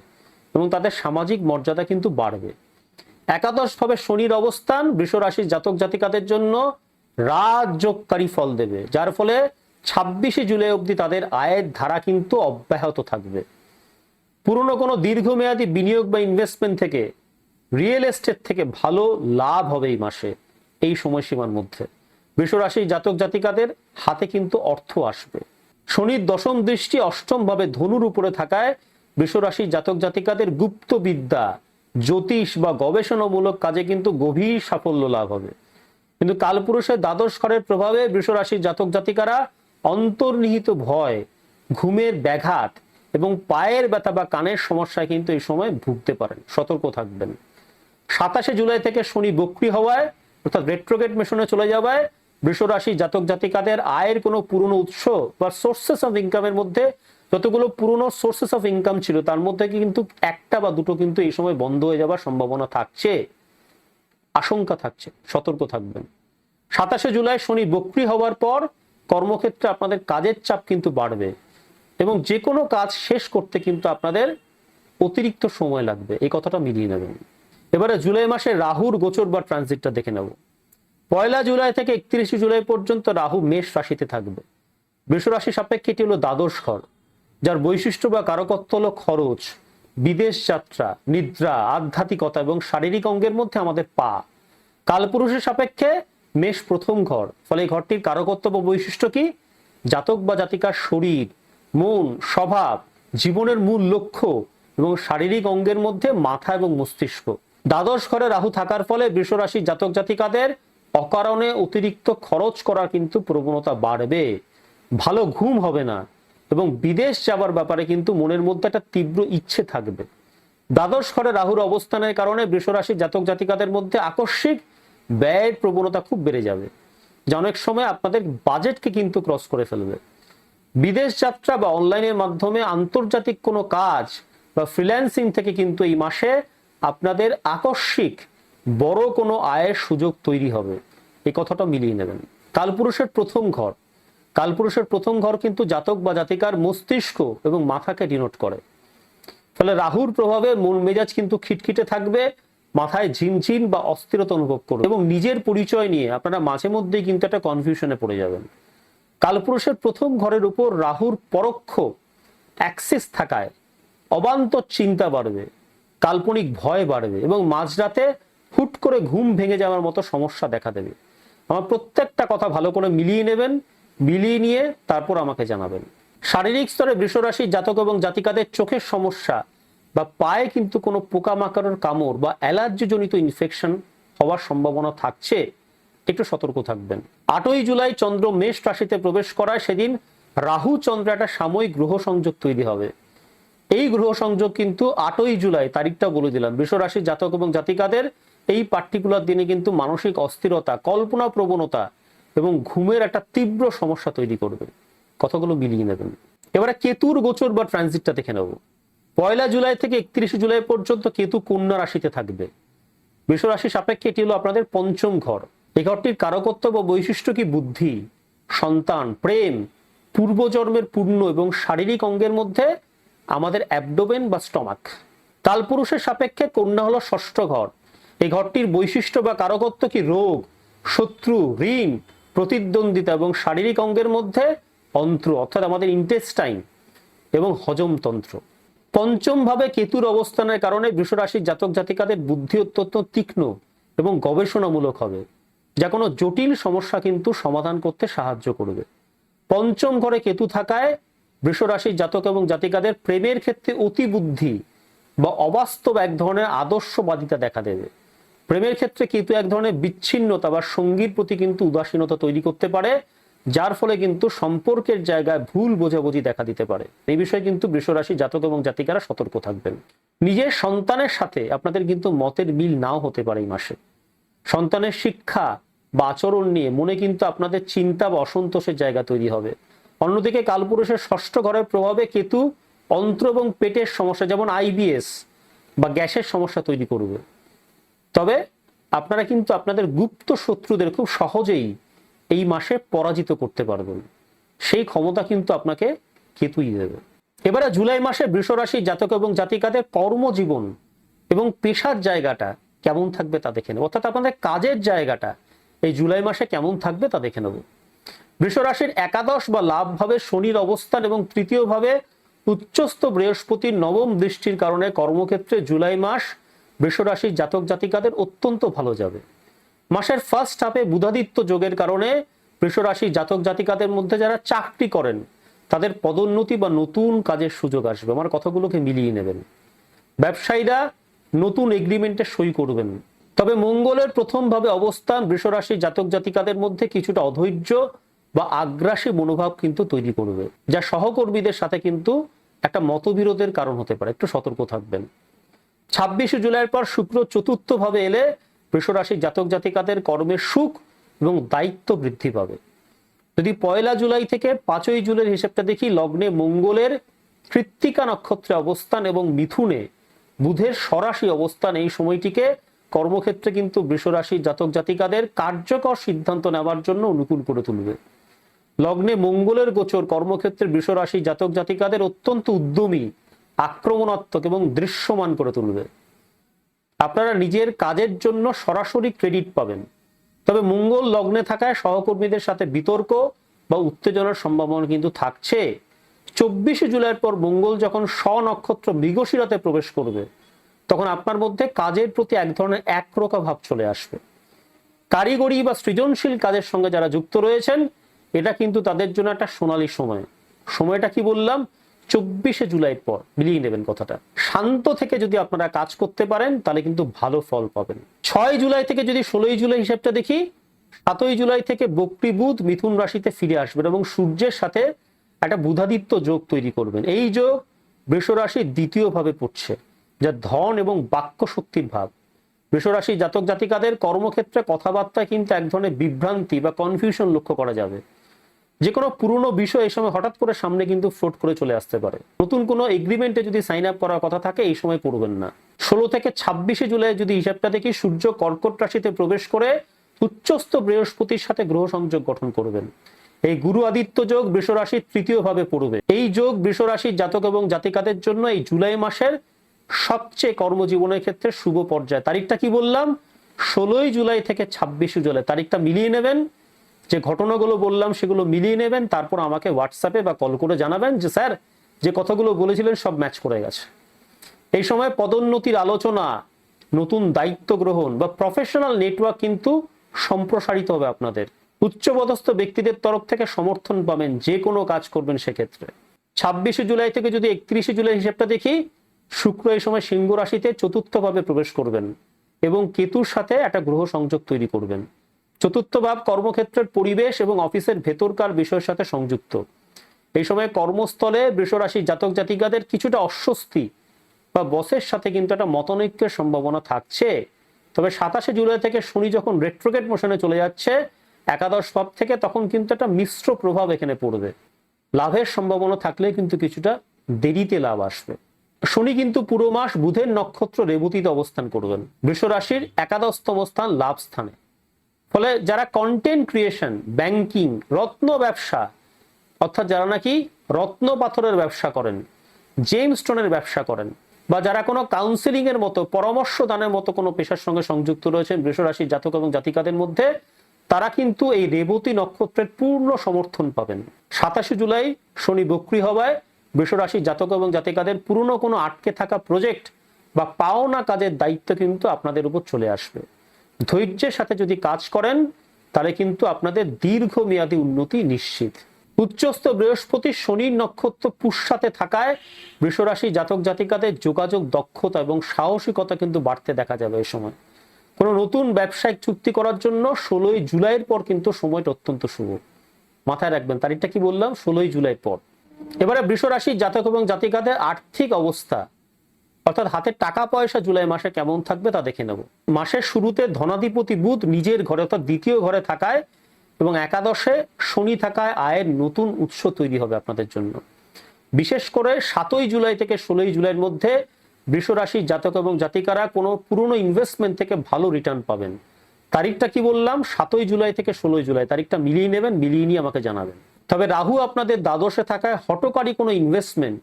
এবং তাদের সামাজিক মর্যাদা কিন্তু বাড়বে। একাদশ ভাবে শনির অবস্থান বৃষ রাশির জাতক জাতিকাদের জন্য রাজযোগকারী ফল দেবে, যার ফলে 26শে জুলাই অবধি তাদের আয়ের ধারা কিন্তু অব্যাহত থাকবে। পুরনো কোনো দীর্ঘমেয়াদী বিনিয়োগ বা ইনভেস্টমেন্ট থেকে, রিয়েল এস্টেট থেকে ভালো লাভ হবে এই মাসে। এই সময়সীমার মধ্যে বৃষ রাশির জাতক জাতিকাদের হাতে কিন্তু অর্থ আসবে। শনির দশম দৃষ্টি অষ্টম ভাবে ধনুর উপরে থাকায় বৃষ রাশির জাতক জাতিকাদের গুপ্ত বিদ্যা, জ্যোতিষ বা গবেষণামূলক কাজে কিন্তু গভীর সাফল্য লাভ হবে। কিন্তু কালপুরুষের দ্বাদশ ঘরের প্রভাবে বৃষ রাশির জাতক জাতিকারা অন্তর্নিহিত ভয়, ঘুমের ব্যাঘাত এবং পায়ের ব্যথা বা কানের সমস্যায় কিন্তু এই সময় ভুগতে পারেন। সতর্ক থাকবেন। 27শে জুলাই থেকে শনি বক্রী হওয়ায় অর্থাৎ রেট্রোগেট মেশনে চলে যাওয়ায় বৃষ রাশির জাতক জাতিকাদের আয়ের কোনো পুরনো উৎস বা সোর্সেস অফ ইনকামের মধ্যে যতগুলো পুরনো সোর্সেস অফ ইনকাম ছিল তার মধ্যে কিন্তু একটা বা দুটো কিন্তু এই সময় বন্ধ হয়ে যাওয়ার সম্ভাবনা থাকছে, আশঙ্কা থাকছে। সতর্ক থাকবেন। 27শে জুলাই শনি বক্রী হওয়ার পর কর্মক্ষেত্রে আপনাদের কাজের চাপ কিন্তু বাড়বে এবং যে কোনো কাজ শেষ করতে কিন্তু আপনাদের অতিরিক্ত সময় লাগবে। এই কথাটা মিলিয়ে নেবেন। এবারে জুলাই মাসে রাহুর গোচর বা ট্রানজিটটা দেখে নেব। 1 জুলাই থেকে 31শে জুলাই পর্যন্ত রাহু মেষ রাশিতে থাকবে। বৃষ রাশি সাপেক্ষে এটি হলো দ্বাদশ ঘর, যার বৈশিষ্ট্য বা কারকত্ব হলো খরচ, বিদেশ যাত্রা, নিদ্রা, আধ্যাত্মিকতা এবং শারীরিক অঙ্গের মধ্যে আমাদের পা। কালপুরুষের সাপেক্ষে মেষ প্রথম ঘর, ফলে এই ঘরটির কারকত্ব বা বৈশিষ্ট্য কি? জাতক বা জাতিকার শরীর, মন, স্বভাব, জীবনের মূল লক্ষ্য এবং শারীরিক অঙ্গের মধ্যে মাথা এবং মস্তিষ্ক। দ্বাদশ ঘরে রাহু থাকার ফলে বৃষ রাশির জাতক জাতিকাদের অকারণে অতিরিক্ত খরচ করার কিন্তু প্রবণতা বাড়বে, ভালো ঘুম হবে না এবং বিদেশ যাবার ব্যাপারে কিন্তু মনের মধ্যে একটা তীব্র ইচ্ছে থাকবে। দ্বাদশ ঘরে রাহুর অবস্থানের কারণে বৃষ রাশির জাতক জাতিকাদের মধ্যে আকস্মিক ব্যয়ের প্রবণতা খুব বেড়ে যাবে, যা অনেক সময় আপনাদের বাজেটকে কিন্তু ক্রস করে ফেলবে। বিদেশ যাত্রা বা অনলাইনের মাধ্যমে আন্তর্জাতিক কোনো কাজ বা ফ্রিল্যান্সিং থেকে কিন্তু এই মাসে আপনাদের আকস্মিক বড় কোনো আয়ের সুযোগ তৈরি হবে। এই কথাটা মিলিয়ে নেবেন। কালপুরুষের প্রথম ঘর, কালপুরুষের প্রথম ঘর কিন্তু জাতক বা জাতিকার মস্তিষ্ক এবং মাথাকে ডিনোট করে। ফলে রাহুর প্রভাবে মন মেজাজ কিন্তু খিটখিটে থাকবে, মাথায় ঝিমঝিম বা অস্থিরতা অনুভব করবে এবং নিজের পরিচয় নিয়ে আপনারা মাঝে মধ্যেই কিন্তু একটা কনফিউশনে পড়ে যাবেন। কালপুরুষের প্রথম ঘরের উপর রাহুর পরোক্ষ অ্যাক্সেস থাকায় অবান্তর চিন্তা বাড়বে, কাল্পনিক ভয় বাড়বে এবং মাঝরাতে হুট করে ঘুম ভেঙে যাওয়ার মতো সমস্যা দেখা দেবে। আমার প্রত্যেকটা কথা ভালো করে মিলিয়ে নেবেন, মিলিয়ে নিয়ে তারপর আমাকে জানাবেন। শারীরিক স্তরে বৃষ রাশির জাতক এবং জাতিকাদের চোখের সমস্যা বা পায়ে কিন্তু কোনো পোকামাকড়ের কামড় বা অ্যালার্জি জনিত ইনফেকশন হওয়ার সম্ভাবনা থাকছে, একটু সতর্ক থাকবেন। 8ই জুলাই চন্দ্র মেষ রাশিতে প্রবেশ করায় সেদিন রাহু চন্দ্র একটা সাময়িক গ্রহ সংযোগ তৈরি হবে। এই গ্রহ সংযোগ কিন্তু 8ই জুলাই, তারিখটা বলে দিলাম, বৃষ রাশির জাতক এবং জাতিকাদের এই পার্টিকুলার দিনে কিন্তু মানসিক অস্থিরতা, কল্পনা প্রবণতা এবং ঘুমের একটা তীব্র সমস্যা তৈরি করবে। কথাগুলো মিলিয়ে নেবেন। এবারে কেতুর গোচর বা ট্রানজিটটা দেখে নেব। 1 জুলাই থেকে 31শে জুলাই পর্যন্ত কেতু কন্যা রাশিতে থাকবে। বৃষ রাশি সাপেক্ষে এটি হলো আপনাদের পঞ্চম ঘর। এই ঘরটির কারকত্ব বা বৈশিষ্ট্য কি? বুদ্ধি, সন্তান, প্রেম, পূর্বজন্মের পুণ্য এবং শারীরিক অঙ্গের মধ্যে আমাদের অ্যাবডোমেন বা স্টমাক। কালপুরুষের সাপেক্ষে কন্যা হলো ষষ্ঠ ঘর। এই ঘরটির বৈশিষ্ট্য বা কারকত্ব কি? রোগ, শত্রু, ঋণ, প্রতিদ্বন্দ্বিতা এবং শারীরিক অঙ্গের মধ্যে অন্ত্র অর্থাৎ আমাদের ইন্টেস্টাইন এবং হজমতন্ত্র। পঞ্চম ভাবে কেতুর অবস্থানের কারণে বৃষ রাশির জাতক জাতিকাদের বুদ্ধি অত্যন্ত তীক্ষ্ণ এবং গবেষণামূলক হবে, যা কোনো জটিল সমস্যা কিন্তু সমাধান করতে সাহায্য করবে। পঞ্চম ঘরে কেতু থাকায় বৃষ রাশির জাতক এবং জাতিকাদের প্রেমের ক্ষেত্রে অতি বুদ্ধি বা অবাস্তব এক ধরনের আদর্শবাদিতা দেখা দেবে। প্রেমের ক্ষেত্রে কেতু এক ধরনের বিচ্ছিন্নতা বা সঙ্গীর প্রতি কিন্তু উদাসীনতা তৈরি করতে পারে, যার ফলে কিন্তু সম্পর্কের জায়গায় ভুল বোঝাবুঝি দেখা দিতে পারে। এই বিষয়ে কিন্তু বৃষ রাশি জাতক এবং জাতিকারা সতর্ক থাকবেন। নিজের সন্তানের সাথে আপনাদের কিন্তু মতের মিল নাও হতে পারে এই মাসে। সন্তানের শিক্ষা বা আচরণ নিয়ে মনে কিন্তু আপনাদের চিন্তা বা অসন্তোষের জায়গা তৈরি হবে। অন্যদিকে কালপুরুষের ষষ্ঠ ঘরের প্রভাবে কেতু অন্ত্র এবং পেটের সমস্যা যেমন আইবিএস বা গ্যাসের সমস্যা তৈরি করবে। তবে আপনারা কিন্তু আপনাদের গুপ্ত শত্রুদের খুব সহজেই এই মাসে পরাজিত করতে পারবেন। সেই ক্ষমতা কিন্তু আপনাকে কেতুই দেবে। এবারে জুলাই মাসে বৃষ রাশির জাতক এবং জাতিকাদের কর্মজীবন এবং পেশার জায়গাটা কেমন থাকবে তা দেখে নেব, অর্থাৎ আপনাদের কাজের জায়গাটা এই জুলাই মাসে কেমন থাকবে তা দেখে নেব। বৃষ রাশির একাদশ বা লাভ ভাবে শনির অবস্থান এবং তৃতীয় ভাবে উচ্চস্থ বৃহস্পতির নবম দৃষ্টির কারণে কর্মক্ষেত্রে জুলাই মাস বৃষ রাশির জাতক জাতিকাদের অত্যন্ত ভালো যাবে। মাসের ফার্স্ট হাফে বুধাদিত্য যোগের কারণে বৃষ রাশির জাতক জাতিকাদের মধ্যে যারা চাকরি করেন তাদের পদোন্নতি বা নতুন কাজের সুযোগ আসবে, আমার কথাগুলোকে মিলিয়ে নেবেন। ব্যবসায়ীরা নতুন এগ্রিমেন্টে সই করবেন। তবে মঙ্গলের প্রথম ভাবে অবস্থান বৃষ রাশির জাতক জাতিকাদের মধ্যে কিছুটা অধৈর্য বা আগ্রাসী মনোভাব কিন্তু তৈরি করবে, যা সহকর্মীদের সাথে কিন্তু একটা মতবিরোধের কারণ হতে পারে, একটু সতর্ক থাকবেন। 26শে জুলাইয়ের পর শুক্র চতুর্থ ভাবে এলে বৃষ রাশির জাতক জাতিকাদের কর্মের সুখ এবং দায়িত্ব বৃদ্ধি পাবে। যদি 1 জুলাই থেকে 5 জুলাইয়ের হিসেবটা দেখি, লগ্নে মঙ্গলের কৃত্তিকা নক্ষত্রে অবস্থান এবং মিথুনে বুধের স্বরাশি অবস্থান এই সময়টিকে কর্মক্ষেত্রে কিন্তু বৃষ রাশির জাতক জাতিকাদের কার্যকর সিদ্ধান্ত নেওয়ার জন্য অনুকূল করে তুলবে। লগ্নে মঙ্গলের গোচর কর্মক্ষেত্রে বৃষ রাশির জাতক জাতিকাদের অত্যন্ত উদ্যমী, আক্রমণাত্মক এবং দৃশ্যমান করে তুলবে। আপনারা নিজের কাজের জন্য সরাসরি ক্রেডিট পাবেন। তবে মঙ্গল লগ্নে থাকায় সহকর্মীদের সাথে বিতর্ক বা উত্তেজনার সম্ভাবনা কিন্তু থাকছে। 24শে জুলাইয়ের পর মঙ্গল যখন স্ব-নক্ষত্র মৃগশিরাতে প্রবেশ করবে তখন আপনার মধ্যে কাজের প্রতি এক ধরনের একরোখা ভাব চলে আসবে। কারিগরি বা সৃজনশীল কাজের সঙ্গে যারা যুক্ত রয়েছেন এটা কিন্তু তাদের জন্য একটা সোনালী সময়। সময়টা কি বললাম? 24শে জুলাইয়ের পর, মিলিয়ে নেবেন কথাটা। শান্ত থেকে যদি আপনারা কাজ করতে পারেন তাহলে কিন্তু ভালো ফল পাবেন। 6 জুলাই থেকে যদি 16 জুলাই হিসাবটা দেখি, 7 জুলাই থেকে বক্রী বুধ মিথুন রাশিতে ফিরে আসবেন এবং সূর্যের সাথে একটা বুধাদিত্য যোগ তৈরি করবেন। এই যোগ বৃষ রাশির দ্বিতীয় ভাবে পড়ছে, যা ধন এবং বাক্য শক্তির ভাব। বৃষ রাশির জাতক জাতিকাদের কর্মক্ষেত্রে কথাবার্তায় কিন্তু এক ধরনের বিভ্রান্তি বা কনফিউশন লক্ষ্য করা যাবে। যে কোনো পুরনো বিষয় এই সময় হঠাৎ করে সামনে কিন্তু ফ্লোট করে চলে আসতে পারে। নতুন কোনো এগ্রিমেন্টে যদি সাইন আপ করার কথা থাকে এই সময় করবেন না। 16 থেকে 26শে জুলাই যদি হিসাবটা দেখি, সূর্য কর্কট রাশিতে প্রবেশ করে উচ্চস্থ বৃহস্পতির সাথে গ্রহ সংযোগ গঠন করবেন। এই গুরু আদিত্য যোগ বৃষ রাশির তৃতীয় ভাবে পড়বে। এই যোগ বৃষ রাশির জাতক এবং জাতিকাদের জন্য এই জুলাই মাসের সবচেয়ে কর্মজীবনের ক্ষেত্রে শুভ পর্যায়। তারিখটা কি বললাম? 16 জুলাই থেকে 26শে জুলাই। তারিখটা মিলিয়ে নেবেন, যে ঘটনাগুলো বললাম সেগুলো মিলিয়ে নেবেন, তারপর আমাকে হোয়াটসঅ্যাপে বা কল করে জানাবেন যে স্যার যে কথাগুলো বলেছিলেন সব ম্যাচ করে গেছে। এই সময় পদোন্নতির আলোচনা, নতুন দায়িত্ব গ্রহণ বা প্রফেশনাল নেটওয়ার্ক কিন্তু সম্প্রসারিত হবে আপনাদের। উচ্চপদস্থ ব্যক্তিদের তরফ থেকে সমর্থন পাবেন যে কোনো কাজ করবেন সেক্ষেত্রে। 26শে জুলাই থেকে যদি 31শে জুলাই হিসেবটা দেখি, শুক্র এই সময় সিংহ রাশিতে চতুর্থ ভাবে প্রবেশ করবেন এবং কেতুর সাথে একটা গ্রহ সংযোগ তৈরি করবেন। চতুর্থ ভাব কর্মক্ষেত্রের পরিবেশ এবং অফিসের ভেতরকার বিষয়ের সাথে সংযুক্ত। এই সময় কর্মস্থলে বৃষ রাশির জাতক জাতিকাদের কিছুটা অস্বস্তি বা বসের সাথে কিন্তু একটা মতানৈক্যের সম্ভাবনা থাকছে। তবে 27শে জুলাই থেকে শনি যখন রেট্রোগেট মোশনে চলে যাচ্ছে একাদশ ভাব থেকে, তখন কিন্তু একটা মিশ্র প্রভাব এখানে পড়বে। লাভের সম্ভাবনা থাকলে কিন্তু কিছুটা দেরিতে লাভ আসবে। শনি কিন্তু পুরো মাস বুধের নক্ষত্র রেবতীতে অবস্থান করবেন। বৃষ রাশির একাদশতম স্থান লাভ স্থানে। ফলে যারা কন্টেন্ট ক্রিয়েশন, ব্যাংকিং, রত্ন ব্যবসা, অর্থাৎ যারা নাকি রত্ন পাথরের ব্যবসা করেন, জেম স্টোনের ব্যবসা করেন, বা যারা কোনো কাউন্সিলিং এর মতো, পরামর্শ দানের মতো কোনো পেশার সঙ্গে সংযুক্ত রয়েছেন বৃষ রাশির জাতক এবং জাতিকাদের মধ্যে, তারা কিন্তু এই রেবতী নক্ষত্রের পূর্ণ সমর্থন পাবেন। 27শে জুলাই শনি বক্রী হওয়ায় বৃষ রাশির জাতক এবং জাতিকাদের পুরনো কোনো আটকে থাকা প্রজেক্ট বা পাওনা কাজের দায়িত্ব কিন্তু আপনাদের উপর চলে আসবে। ধৈর্যের সাথে যদি কাজ করেন তাহলে কিন্তু আপনাদের দীর্ঘমেয়াদী উন্নতি নিশ্চিত। উচ্চস্থ বৃহস্পতি শনির নক্ষত্র পুষ্যাতে থাকায় বৃষ রাশির জাতক জাতিকাদের যোগাযোগ দক্ষতা এবং সাহসিকতা কিন্তু বাড়তে দেখা যাবে। এই সময় কোনো নতুন ব্যবসায়িক চুক্তি করার জন্য 16 জুলাইয়ের পর কিন্তু সময়টা অত্যন্ত শুভ। মাথায় রাখবেন, তারিখটা কি বললাম? 16 জুলাইয়ের পর। এবারে বৃষ রাশির জাতক এবং জাতিকাদের আর্থিক অবস্থা, অর্থাৎ হাতে টাকা পয়সা জুলাই মাসে কেমন থাকবে তা দেখে নেব। মাসের শুরুতে ধনাধিপতি বুধ নিজের ঘরে অর্থাৎ দ্বিতীয় ঘরে থাকায় এবং একাদশে শনি থাকায় আয়ের নতুন উৎস তৈরি হবে আপনাদের জন্য। বিশেষ করে 7 জুলাই থেকে 16 জুলাইয়ের মধ্যে বৃষ রাশির জাতক এবং জাতিকারা কোনো পুরনো ইনভেস্টমেন্ট থেকে ভালো রিটার্ন পাবেন। তারিখটা কি বললাম? 7 জুলাই থেকে 16 জুলাই। তারিখটা মিলিয়ে নেবেন, মিলিয়ে নিয়ে আমাকে জানাবেন। তবে রাহু আপনাদের দ্বাদশে থাকায় হঠকারী কোনো ইনভেস্টমেন্ট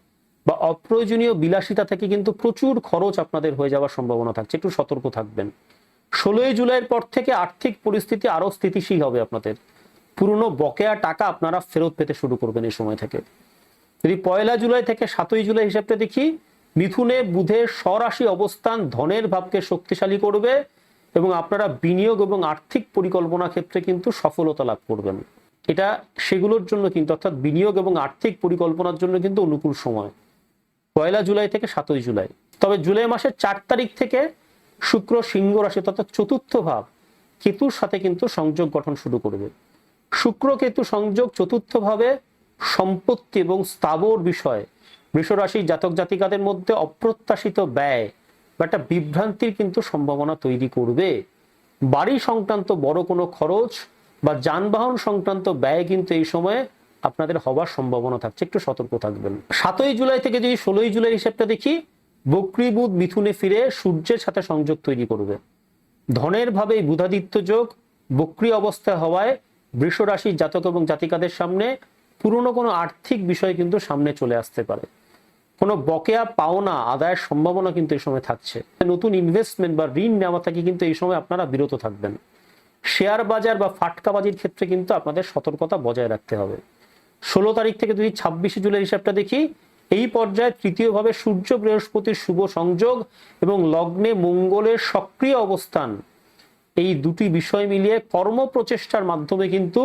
বা অপ্রয়োজনীয় বিলাসিতা থেকে কিন্তু প্রচুর খরচ আপনাদের হয়ে যাওয়ার সম্ভাবনা থাকছে, একটু সতর্ক থাকবেন। 16 জুলাইয়ের পর থেকে আর্থিক পরিস্থিতি আরো স্থিতিশীল হবে আপনাদের, পুরনো বকেয়া টাকা আপনারা ফেরত পেতে শুরু করবেন এই সময় থেকে। যদি 1 জুলাই থেকে 7 জুলাই হিসাবটা দেখি, মিথুনে বুধের স্বরাশি অবস্থান ধনের ভাবকে শক্তিশালী করবে এবং আপনারা বিনিয়োগ এবং আর্থিক পরিকল্পনা ক্ষেত্রে কিন্তু সফলতা লাভ করবেন। এটা সেগুলোর জন্য কিন্তু, অর্থাৎ বিনিয়োগ এবং আর্থিক পরিকল্পনার জন্য কিন্তু অনুকূল সময় 1 জুলাই থেকে 7 জুলাই। তবে জুলাই মাসের 4 তারিখ থেকে শুক্র সিংহ রাশি অর্থাৎ চতুর্থ ভাব কেতুর সাথে কিন্তু সংযোগ গঠন শুরু করবে। শুক্র কেতু সংযোগ চতুর্থ ভাবে সম্পত্তি এবং স্থাবর বিষয় বৃষ রাশির জাতক জাতিকাদের মধ্যে অপ্রত্যাশিত ব্যয় বা একটা বিভ্রান্তির কিন্তু সম্ভাবনা তৈরি করবে। বাড়ি সংক্রান্ত বড় কোনো খরচ বা যানবাহন সংক্রান্ত ব্যয় কিন্তু এই সময়ে আপনাদের হওয়ার সম্ভাবনা থাকছে, একটু সতর্ক থাকবেন। 7 জুলাই থেকে যদি 16 জুলাই হিসাবটা দেখি, বক্রী বুধ মিথুনে ফিরে সূর্যের সাথে সংযোগ তৈরি করবে। ধনের ভাবে বুধাদিত্য যোগ বক্রী অবস্থায় হওয়ায় বৃষ রাশির জাতক এবং জাতিকাদের সামনে পুরনো কোনো আর্থিক বিষয় কিন্তু সামনে চলে আসতে পারে। কোনো বকেয়া পাওনা আদায়ের সম্ভাবনা কিন্তু এই সময় থাকছে। নতুন ইনভেস্টমেন্ট বা ঋণ নেওয়া থেকে কিন্তু এই সময় আপনারা বিরত থাকবেন। শেয়ার বাজার বা ফাটকাবাজির ক্ষেত্রে কিন্তু আপনাদের সতর্কতা বজায় রাখতে হবে। 16 তারিখ থেকে যদি 26 জুলাই হিসাবটা দেখি, এই পর্যায়ে তৃতীয় ভাবে সূর্য বৃহস্পতির শুভ সংযোগ এবং লগ্নে মঙ্গলের সক্রিয় অবস্থান, এই দুটি বিষয় মিলিয়ে কর্ম প্রচেষ্টার মাধ্যমে কিন্তু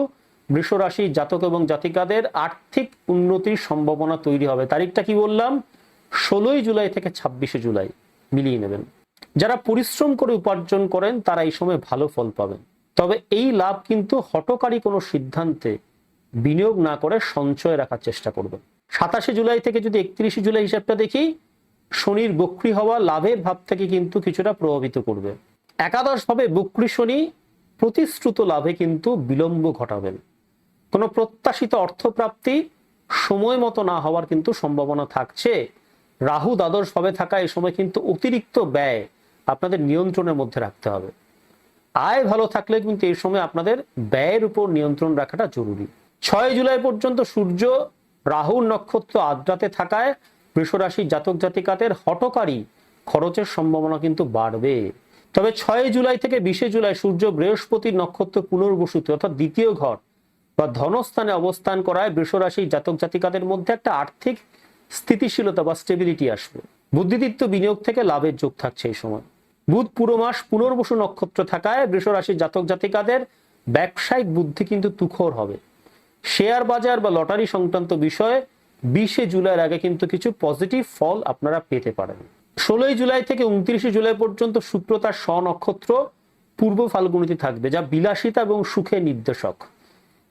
বৃষ রাশির জাতক এবং জাতিকাদের আর্থিক উন্নতির সম্ভাবনা তৈরি হবে। তারিখটা কি বললাম? 16 জুলাই থেকে 26 জুলাই মিলিয়ে নেবেন। যারা পরিশ্রম করে উপার্জন করেন তারা এই সময় ভালো ফল পাবেন। তবে এই লাভ কিন্তু হঠকারী কোনো সিদ্ধান্তে বিনিয়োগ না করে সঞ্চয় রাখার চেষ্টা করবেন। 27 জুলাই থেকে যদি 31 জুলাই হিসাবটা দেখি, শনির বক্রী হওয়া লাভের ভাব থেকে কিন্তু কিছুটা প্রভাবিত করবে। একাদশ ভাবে বক্রী শনি প্রতিশ্রুত লাভে কিন্তু বিলম্ব ঘটাবেন। কোনো প্রত্যাশিত অর্থপ্রাপ্তি সময় মতো না হওয়ার কিন্তু সম্ভাবনা থাকছে। রাহু দ্বাদশ ভাবে থাকা এই সময় কিন্তু অতিরিক্ত ব্যয় আপনাদের নিয়ন্ত্রণের মধ্যে রাখতে হবে। আয় ভালো থাকলে কিন্তু এই সময় আপনাদের ব্যয়ের উপর নিয়ন্ত্রণ রাখাটা জরুরি। 6 জুলাই পর্যন্ত সূর্য রাহুর নক্ষত্র আদ্রাতে থাকায় বৃষ রাশির জাতক জাতিকাদের হঠকারী খরচের সম্ভাবনা কিন্তু বাড়বে। তবে 6 জুলাই থেকে 20 জুলাই সূর্য বৃহস্পতির নক্ষত্র পুনর্বসুতে অর্থাৎ দ্বিতীয় ঘর বা ধনস্থানে অবস্থান করায় বৃষ রাশির জাতক জাতিকাদের মধ্যে একটা আর্থিক স্থিতিশীলতা বা স্টেবিলিটি আসবে। বুদ্ধিদীপ্ত বিনিয়োগ থেকে লাভের যোগ থাকছে এই সময়। বুধ পুরো মাস পুনর্বসু নক্ষত্র থাকায় বৃষ রাশির জাতক জাতিকাদের ব্যবসায়িক বুদ্ধি কিন্তু তুখর হবে। শেয়ার বাজার বা লটারি সংক্রান্ত বিষয়ে 20 জুলাইয়ের আগে কিন্তু কিছু পজিটিভ ফল আপনারা পেতে পারেন। 16 জুলাই থেকে 29 জুলাই পর্যন্ত শুক্র তার স্বনক্ষত্র পূর্ব ফাল্গুনীতে থাকবে, যা বিলাসিতা এবং সুখের নির্দেশক।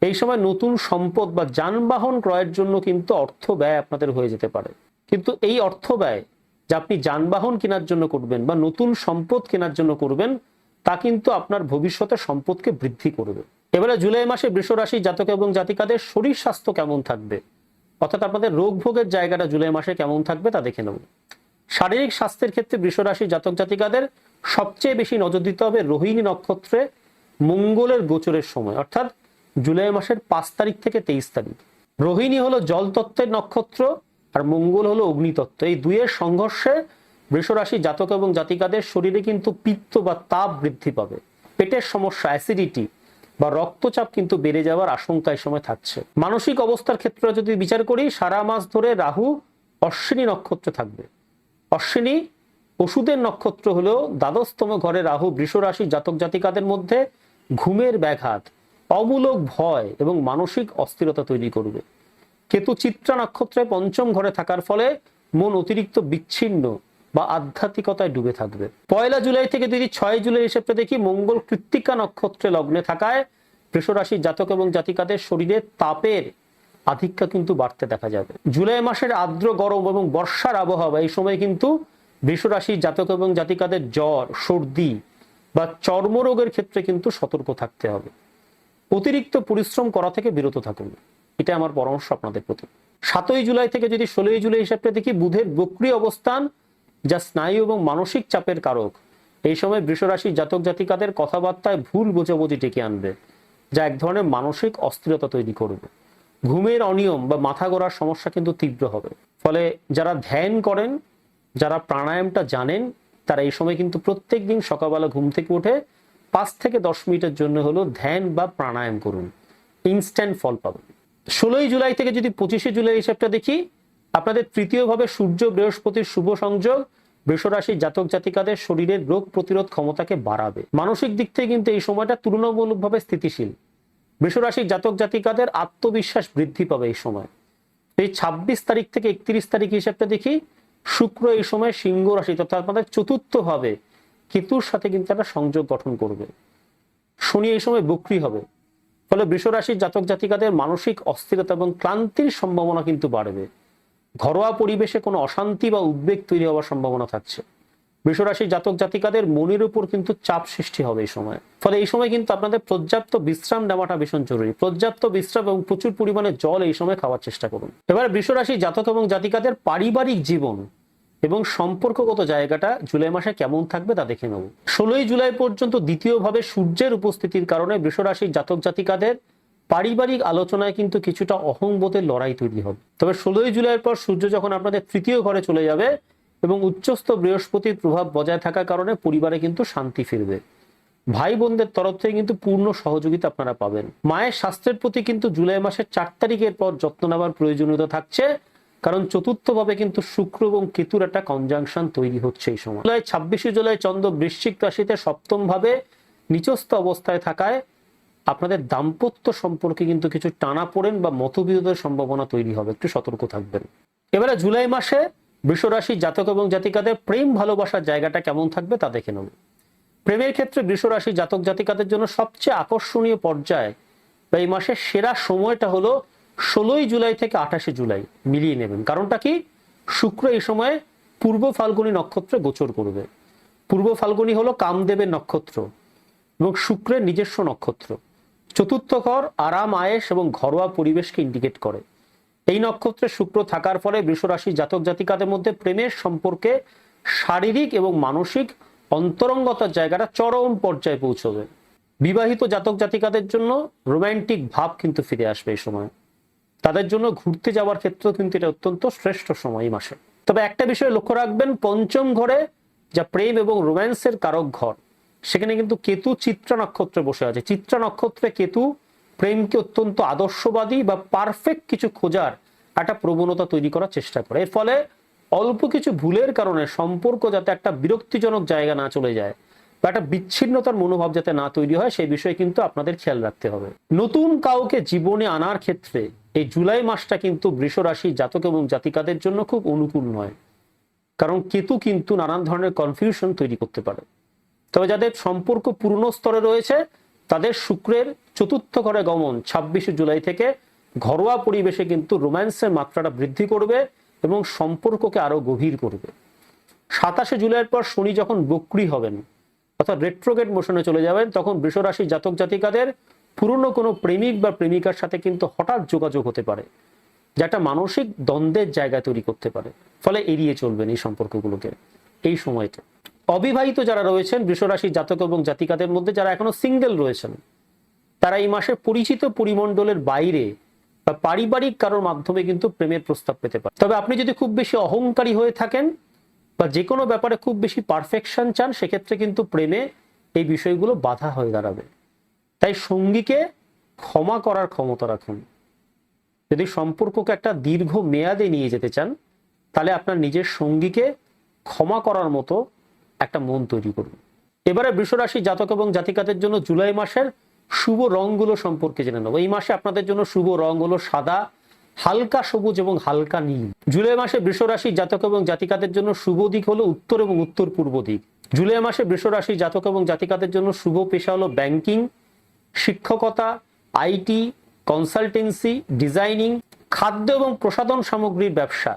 এই সময় নতুন সম্পদ বা যানবাহন ক্রয়ের জন্য কিন্তু অর্থ ব্যয় আপনাদের হয়ে যেতে পারে। কিন্তু এই অর্থ ব্যয় যা আপনি যানবাহন কেনার জন্য করবেন বা নতুন সম্পদ কেনার জন্য করবেন, তা কিন্তু আপনার ভবিষ্যতে সম্পদকে বৃদ্ধি করবে। এবারে জুলাই মাসে বৃষ রাশির জাতক এবং জাতিকাদের শরীর স্বাস্থ্য কেমন থাকবে, অর্থাৎ আপনাদের রোগ ভোগের জায়গাটা জুলাই মাসে কেমন থাকবে তা দেখে নেব। শারীরিক স্বাস্থ্যের ক্ষেত্রে বৃষ রাশির জাতক জাতিকাদের সবচেয়ে বেশি নজর দিতে হবে রোহিণী নক্ষত্রে মঙ্গলের গোচরের সময়, অর্থাৎ জুলাই মাসের 5 তারিখ থেকে 23 তারিখ। রোহিণী হলো জল তত্ত্বের নক্ষত্র আর মঙ্গল হলো অগ্নিতত্ত্ব। এই দুইয়ের সংঘর্ষে বৃষ রাশির জাতক এবং জাতিকাদের শরীরে কিন্তু পিত্ত বা তাপ বৃদ্ধি পাবে। পেটের সমস্যা, অ্যাসিডিটি বা রক্তচাপ কিন্তু বেড়ে যাওয়ার আশঙ্কা এই সময় থাকছে। মানসিক অবস্থার ক্ষেত্রে যদি বিচার করি, সারা মাস ধরে রাহু অশ্বিনী নক্ষত্র থাকবে। অশ্বিনী ওষুধের নক্ষত্র হলেও দ্বাদশতম ঘরে রাহু বৃষ রাশির জাতক জাতিকাদের মধ্যে ঘুমের ব্যাঘাত, অমূলক ভয় এবং মানসিক অস্থিরতা তৈরি করবে। কেতু চিত্রা নক্ষত্রে 5ম ঘরে থাকার ফলে মন অতিরিক্ত বিচ্ছিন্ন বা আধ্যাত্মিকতায় ডুবে থাকবে। 1 জুলাই থেকে যদি 6 জুলাই হিসেবে দেখি, মঙ্গল কৃত্তিকা নক্ষত্রে লগ্নে থাকায় বৃষ রাশির জাতক এবং জাতিকাদের শরীরে তাপের আধিক্য কিন্তু বাড়তে দেখা যাবে। জুলাই মাসের আর্দ্র গরম এবং বর্ষার আবহাওয়া এই সময় কিন্তু বৃষ রাশির জাতক এবং জাতিকাদের জ্বর, সর্দি বা চর্মরোগের ক্ষেত্রে কিন্তু সতর্ক থাকতে হবে। অতিরিক্ত পরিশ্রম করা থেকে বিরত থাকুন, এটা আমার পরামর্শ আপনাদের প্রতি। 7 জুলাই থেকে যদি 16 জুলাই হিসাবে দেখি, বুধের বক্রী অবস্থান যা স্নায়ু এবং মানসিক চাপের কারক, এই সময় বৃষ রাশির জাতক জাতিকাদের কথাবার্তায় ভুল বোঝাবুঝি ডেকে আনবে, যা এক ধরনের মানসিক অস্থিরতা তৈরি করবে। ঘুমের অনিয়ম বা মাথা ঘোরার সমস্যা কিন্তু তীব্র হবে। ফলে যারা ধ্যান করেন, যারা প্রাণায়ামটা জানেন, তারা এই সময় কিন্তু প্রত্যেক দিন সকালবেলা ঘুম থেকে উঠে 5 থেকে 10 মিনিটের জন্য হলো ধ্যান বা প্রাণায়াম করুন, ইনস্ট্যান্ট ফল পাবেন। 16 জুলাই থেকে যদি 25 জুলাই হিসাবটা দেখি, আপনাদের তৃতীয়ভাবে সূর্য বৃহস্পতির শুভ সংযোগ বৃষরাশির জাতক জাতিকাদের শরীরের রোগ প্রতিরোধ ক্ষমতাকে বাড়াবে। মানসিক দিক থেকে কিন্তু এই সময়টা তুলনামূলকভাবে স্থিতিশীল। বৃষরাশির জাতক জাতিকাদের আত্মবিশ্বাস বৃদ্ধি পাবে এই সময়। এই 26 তারিখ থেকে 31 তারিখ হিসাবটা দেখি, শুক্র এই সময় সিংহ রাশি তথা আপনাদের চতুর্থ ভাবে কেতুর সাথে কিন্তু একটা সংযোগ গঠন করবে। শনি এই সময় বক্রী হবে, ফলে বৃষরাশির জাতক জাতিকাদের মানসিক অস্থিরতা এবং ক্লান্তির সম্ভাবনা কিন্তু বাড়বে। ঘরোয়া পরিবেশে কোনো অশান্তি বা উদ্বেগ তৈরি হওয়ার সম্ভাবনা থাকছে। বৃষরাশির জাতক জাতিকাদের মনের উপর কিন্তু চাপ সৃষ্টি হবে এই সময়। ফলে এই সময় কিন্তু আপনাদের পর্যাপ্ত বিশ্রাম নেওয়াটা ভীষণ জরুরি। পর্যাপ্ত বিশ্রাম এবং প্রচুর পরিমাণে জল এই সময় খাওয়ার চেষ্টা করুন। এবার বৃষরাশির জাতক এবং জাতিকাদের পারিবারিক জীবন এবং সম্পর্কগত জায়গাটা জুলাই মাসে কেমন থাকবে তা দেখে নেব। 16 জুলাই পর্যন্ত দ্বিতীয়ভাবে সূর্যের উপস্থিতির কারণে বৃষরাশির জাতক জাতিকাদের পারিবারিক আলোচনায় কিন্তু কিছুটা অহংবোধের লড়াই তৈরি হবে। তবে 16 জুলাইয়ের পর সূর্য যখন আপনাদের তৃতীয় ঘরে চলে যাবে এবং উচ্চস্থ বৃহস্পতির প্রভাব বজায় থাকার কারণে পরিবারে কিন্তু শান্তি ফিরবে। ভাই বোনদের তরফ থেকে কিন্তু পূর্ণ সহযোগিতা আপনারা পাবেন। মায়ের স্বাস্থ্যের প্রতি কিন্তু জুলাই মাসের 4 তারিখের পর যত্ন নেওয়ার প্রয়োজনীয়তা থাকছে, কারণ চতুর্থভাবে কিন্তু শুক্র এবং কেতুর একটা কনজাংশন তৈরি হচ্ছে এই সময়। 26 জুলাই চন্দ্র বৃশ্চিক রাশিতে সপ্তম ভাবে নিচস্থ অবস্থায় থাকায় আপনাদের দাম্পত্য সম্পর্কে কিন্তু কিছু টানাপোড়েন বা মতবিরোধের সম্ভাবনা তৈরি হবে, একটু সতর্ক থাকবেন। এবারে জুলাই মাসে বৃষরাশির জাতক এবং জাতিকাদের প্রেম ভালোবাসার জায়গাটা কেমন থাকবে তা দেখে নেব। প্রেমের ক্ষেত্রে বৃষরাশির জাতক জাতিকাদের জন্য সবচেয়ে আকর্ষণীয় পর্যায় বা এই মাসের সেরা সময়টা হলো 16 জুলাই থেকে 28 জুলাই মিলিয়ে নেবেন। কারণটা কি? শুক্র এই সময়ে পূর্ব ফাল্গুনী নক্ষত্রে গোচর করবে। পূর্ব ফাল্গুনী হলো কামদেবের নক্ষত্র এবং শুক্রের নিজস্ব নক্ষত্র। চতুর্থ ঘর আরাম, আয়েশ এবং ঘরোয়া পরিবেশকে ইন্ডিকেট করে। এই নক্ষত্রে শুক্র থাকার ফলে বৃষরাশির জাতক জাতিকাদের মধ্যে প্রেমের সম্পর্কে শারীরিক এবং মানসিক অন্তরঙ্গতার জায়গাটা চরম পর্যায়ে পৌঁছবে। বিবাহিত জাতক জাতিকাদের জন্য রোমান্টিক ভাব কিন্তু ফিরে আসবে এই সময়। তাদের জন্য ঘুরতে যাওয়ার ক্ষেত্রেও কিন্তু এটা অত্যন্ত শ্রেষ্ঠ সময় এই মাসে। তবে একটা বিষয় লক্ষ্য রাখবেন, পঞ্চম ঘরে যা প্রেম এবং রোম্যান্সের কারক ঘর, সেখানে কিন্তু কেতু চিত্রা নক্ষত্রে বসে আছে। চিত্রা নক্ষত্রে কেতু প্রেমকে অত্যন্ত আদর্শবাদী বা পারফেক্ট কিছু খোঁজার একটা প্রবণতা তৈরি করার চেষ্টা করে। এর ফলে অল্প কিছু ভুলের কারণে সম্পর্ক যাতে একটা বিরক্তিজনক জায়গা না চলে যায় বা একটা বিচ্ছিন্নতার মনোভাব যাতে না তৈরি হয়, সেই বিষয়ে কিন্তু আপনাদের খেয়াল রাখতে হবে। নতুন কাউকে জীবনে আনার ক্ষেত্রে এই জুলাই মাসটা কিন্তু বৃষরাশি জাতক এবং জাতিকাদের জন্য খুব অনুকূল নয়, কারণ কেতু কিন্তু নানান ধরনের কনফিউশন তৈরি করতে পারে। তবে যাদের সম্পর্ক পূর্ণ স্তরে রয়েছে তাদের শুক্রের চতুর্থ ঘরে গমন 26 জুলাই থেকে ঘরোয়া পরিবেশে কিন্তু রোম্যান্সের মাত্রাটা বৃদ্ধি করবে এবং সম্পর্ককে আরো গভীর করবে। 27 জুলাইয়ের পর শনি যখন বক্রী হবেন অর্থাৎ রেট্রোগেট মোশনে চলে যাবেন, তখন বৃষরাশি জাতক জাতিকাদের পুরনো কোনো প্রেমিক বা প্রেমিকার সাথে কিন্তু হঠাৎ যোগাযোগ হতে পারে, যা একটা মানসিক দ্বন্দ্বের জায়গা তৈরি করতে পারে। ফলে এড়িয়ে চলবেন এই সম্পর্কগুলোকে এই সময়টা। অবিবাহিত যারা রয়েছেন বৃষরাশির জাতক এবং জাতিকাদের মধ্যে, যারা এখনো সিঙ্গেল রয়েছেন, তারা এই মাসে পরিচিত পরিমণ্ডলের বাইরে বা পারিবারিক কারোর মাধ্যমে কিন্তু প্রেমের প্রস্তাব পেতে পারে। তবে আপনি যদি খুব বেশি অহংকারী হয়ে থাকেন বা যে কোনো ব্যাপারে খুব বেশি পারফেকশন চান, সেক্ষেত্রে কিন্তু প্রেমে এই বিষয়গুলো বাধা হয়ে দাঁড়াবে। তাই সঙ্গীকে ক্ষমা করার ক্ষমতা রাখুন। যদি সম্পর্ককে একটা দীর্ঘ মেয়াদে নিয়ে যেতে চান, তাহলে আপনার নিজের সঙ্গীকে ক্ষমা করার মতো একটা মন তৈরি করুন। এবারে বৃষরাশি জাতক এবং জাতিকাদের জন্য জুলাই মাসের শুভ রংগুলো সম্পর্কে জেনে নেব। এই মাসে আপনাদের জন্য শুভ রং হলো সাদা, হালকা সবুজ এবং হালকা নীল। জুলাই মাসে বৃষরাশি জাতক এবং জাতিকাদের জন্য শুভ দিক হলো উত্তর এবং উত্তর পূর্ব দিক। জুলাই মাসে বৃষরাশি জাতক এবং জাতিকাদের জন্য শুভ পেশা হলো ব্যাংকিং, শিক্ষকতা, আইটি, কনসালটেন্সি, ডিজাইনিং, খাদ্য এবং প্রসাধন সামগ্রীর ব্যবসা,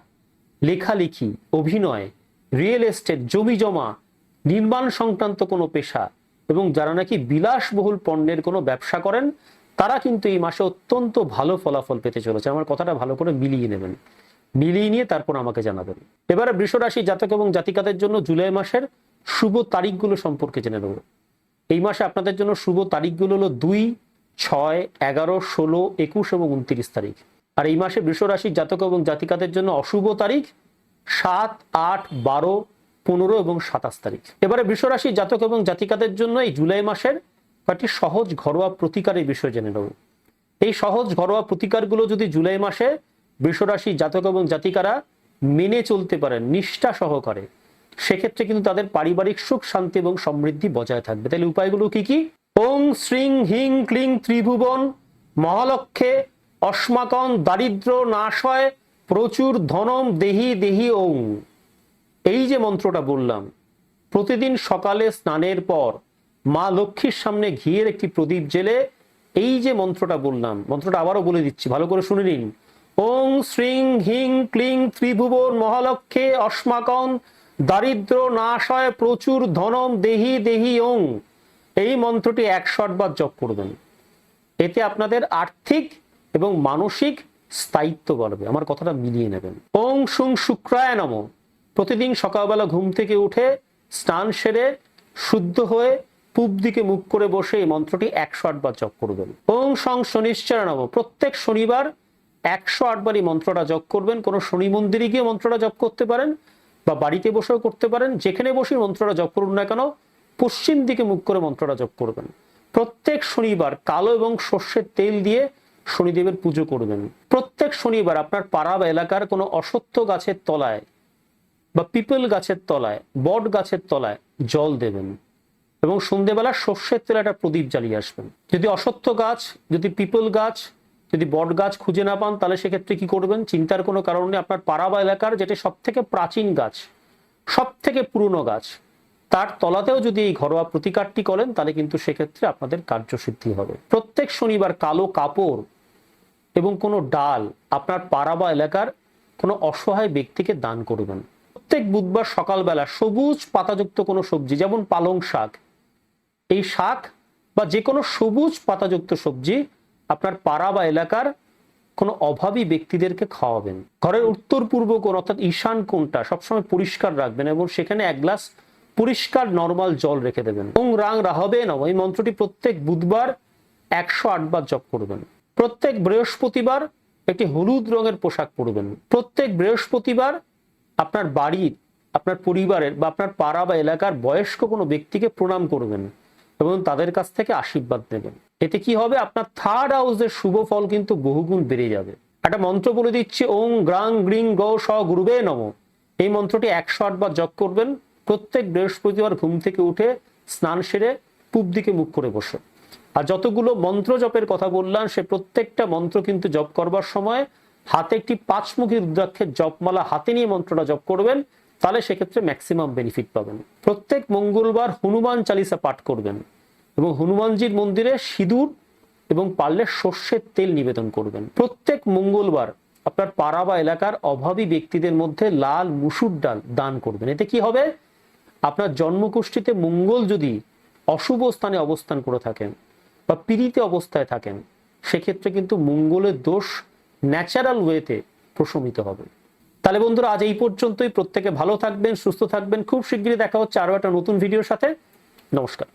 লেখালেখি, অভিনয়, রিয়েল এস্টেট, জমি জমা, নির্মাণ সংক্রান্ত কোনো পেশা এবং যারা নাকি বিলাসবহুল পণ্যের কোনো ব্যবসা করেন, তারা কিন্তু এই মাসে অত্যন্ত ভালো ফলাফল পেতে চলেছে। আমার কথাটা ভালো করে মিলিয়ে নেবেন, মিলিয়ে নিয়ে তারপর আমাকে জানাবেন। এবারে বৃষরাশি জাতক এবং জাতিকাদের জন্য জুলাই মাসের শুভ তারিখগুলো সম্পর্কে জেনে নেব। এই মাসে আপনাদের জন্য শুভ তারিখগুলো হলো 2, 6, 11, 16, 21 এবং 29 তারিখ। আর এই মাসে বৃষ রাশির জাতক এবং জাতিকাদের জন্য অশুভ তারিখ 7, 8, 12, 15 এবং 27 তারিখ। এবারে বৃষ রাশির জাতক এবং জাতিকাদের জন্য এই জুলাই মাসের কয়েকটি সহজ ঘরোয়া প্রতিকারের বিষয় জেনে নেব। এই সহজ ঘরোয়া প্রতিকারগুলো যদি জুলাই মাসে বৃষ রাশির জাতক এবং জাতিকারা মেনে চলতে পারেন নিষ্ঠা সহকারে, সেক্ষেত্রে কিন্তু তাদের পারিবারিক সুখ শান্তি এবং সমৃদ্ধি বজায় থাকবে। তাহলে উপায়গুলো কি কি? ওং শ্রীং হিং ক্লিং ত্রিভুবন মহালক্ষে অস্মাকন দারিদ্র নাশয় প্রচুর ধনম দেহি দেহি ওং। এই যে মন্ত্রটা বললাম, প্রতিদিন সকালে স্নানের পর মা লক্ষ্মীর সামনে ঘিয়ের একটি প্রদীপ জেলে এই যে মন্ত্রটা বললাম, মন্ত্রটা আবারও বলে দিচ্ছি, ভালো করে শুনে নিন। ওং শ্রীং হিং ক্লিং ত্রিভুবন মহালক্ষে অস্মাকন দারিদ্র নাশয় প্রচুর ধনম দেহি দেহি ওং। এই মন্ত্রটি 108 বার জপ করবেন। এতে আপনাদের আর্থিক এবং মানসিক স্থায়িত্ব বাড়বে। আমার কথাটা মিলিয়ে নেবেন। ওং সুং শুক্রায় নমঃ। প্রতিদিন সকালবেলা ঘুম থেকে উঠে স্নান সেরে শুদ্ধ হয়ে পূব দিকে মুখ করে বসে এই মন্ত্রটি 108 বার জপ করবেন। ওং সং শনিশ্চরায় নমঃ। প্রত্যেক শনিবার 108 বার এই মন্ত্রটা জপ করবেন। কোনো শনি মন্দিরে গিয়ে মন্ত্রটা জপ করতে পারেন বা বাড়িতে বসেও করতে পারেন। যেখানে বসে মন্ত্রটা জপ করুন না কেন, পশ্চিম দিকে মুখ করে মন্ত্রটা জপ করবেন। প্রত্যেক শনিবার কালো এবং সর্ষের তেল দিয়ে শনিদেবের পুজো করবেন। প্রত্যেক শনিবার আপনার পাড়া বা এলাকার কোনো অশ্বত্থ গাছের তলায় বা পিপল গাছের তলায়, বট গাছের তলায় জল দেবেন এবং সন্ধ্যেবেলা সর্ষের তেলে একটা প্রদীপ জ্বালিয়ে আসবেন। যদি অশ্বত্থ গাছ, যদি পিপল গাছ, যদি বট গাছ খুঁজে না পান, তাহলে সেক্ষেত্রে কি করবেন? চিন্তার কোনো কারণ নেই। আপনার পাড়া বা এলাকার যেটা সব থেকে প্রাচীন গাছ, সব থেকে পুরনো গাছ, তার তলাতেও যদি এই ঘরোয়া প্রতিকারটি করেন, তাহলে কিন্তু সেক্ষেত্রে আপনাদের কার্যসিদ্ধি হবে। প্রত্যেক শনিবার কালো কাপড় এবং কোনো ডাল আপনার পাড়া বা এলাকার কোনো অসহায় ব্যক্তিকে দান করবেন। প্রত্যেক বুধবার সকালবেলা সবুজ পাতাযুক্ত কোনো সবজি, যেমন পালং শাক, এই শাক বা যে কোনো সবুজ পাতাযুক্ত সবজি আপনার পাড়া বা এলাকার কোনো অভাবী ব্যক্তিদেরকে খাওয়াবেন। ঘরের উত্তর পূর্ব কোণ অর্থাৎ ঈশান কোণটা সবসময় পরিষ্কার রাখবেন এবং সেখানে 1 গ্লাস পরিষ্কার নরমাল জল রেখে দেবেন। ওং রাং রাহবে নমঃ। এই মন্ত্রটি প্রত্যেক বুধবার 108 বার জপ করবেন। প্রত্যেক বৃহস্পতিবার একটি হলুদ রঙের পোশাক পরবেন। প্রত্যেক বৃহস্পতিবার আপনার বাড়ির, আপনার পরিবারের বা আপনার পাড়া বা এলাকার বয়স্ক কোনো ব্যক্তিকে প্রণাম করবেন এবং তাদের কাছ থেকে আশীর্বাদ নেবেন। এতে কি হবে? আপনার 3rd হাউসের শুভ ফল কিন্তু বহুগুণ বেড়ে যাবে। একটা মন্ত্র বলে দিচ্ছি, ওং গ্রাং গ্রিং গো স গুরুবে নমঃ। এই মন্ত্রটি 108 বার জপ করবেন। প্রত্যেক বৃহস্পতিবার ঘুম থেকে উঠে স্নান সেরে পূব দিকে মুখ করে বসে। আর যতগুলো মন্ত্র জপের কথা বললাম, সে প্রত্যেকটা মন্ত্র কিন্তু জপ করবার সময় হাতে একটি 5মুখী রুদ্রাক্ষের জপমালা হাতে নিয়ে মন্ত্রটা জপ করবেন, তাহলে সেক্ষেত্রে ম্যাক্সিমাম বেনিফিট পাবেন। প্রত্যেক মঙ্গলবার হনুমান চালিসা পাঠ করবেন এবং হনুমানজির মন্দিরে সিঁদুর এবং পারলে সর্ষের তেল নিবেদন করবেন। প্রত্যেক মঙ্গলবার আপনার পাড়া বা এলাকার অভাবী ব্যক্তিদের মধ্যে লাল মুসুর ডাল দান করবেন। এতে কি হবে? আপনার জন্মকুষ্ঠিতে মঙ্গল যদি অশুভ স্থানে অবস্থান করে থাকেন বা পীড়িত অবস্থায় থাকেন, সেক্ষেত্রে কিন্তু মঙ্গলের দোষ ন্যাচারাল ওয়েতে প্রশমিত হবে। তাহলে বন্ধুরা, আজ এই পর্যন্তই। প্রত্যেকে ভালো থাকবেন, সুস্থ থাকবেন। খুব শীঘ্রই দেখা হচ্ছে আরো একটা নতুন ভিডিওর সাথে। নমস্কার।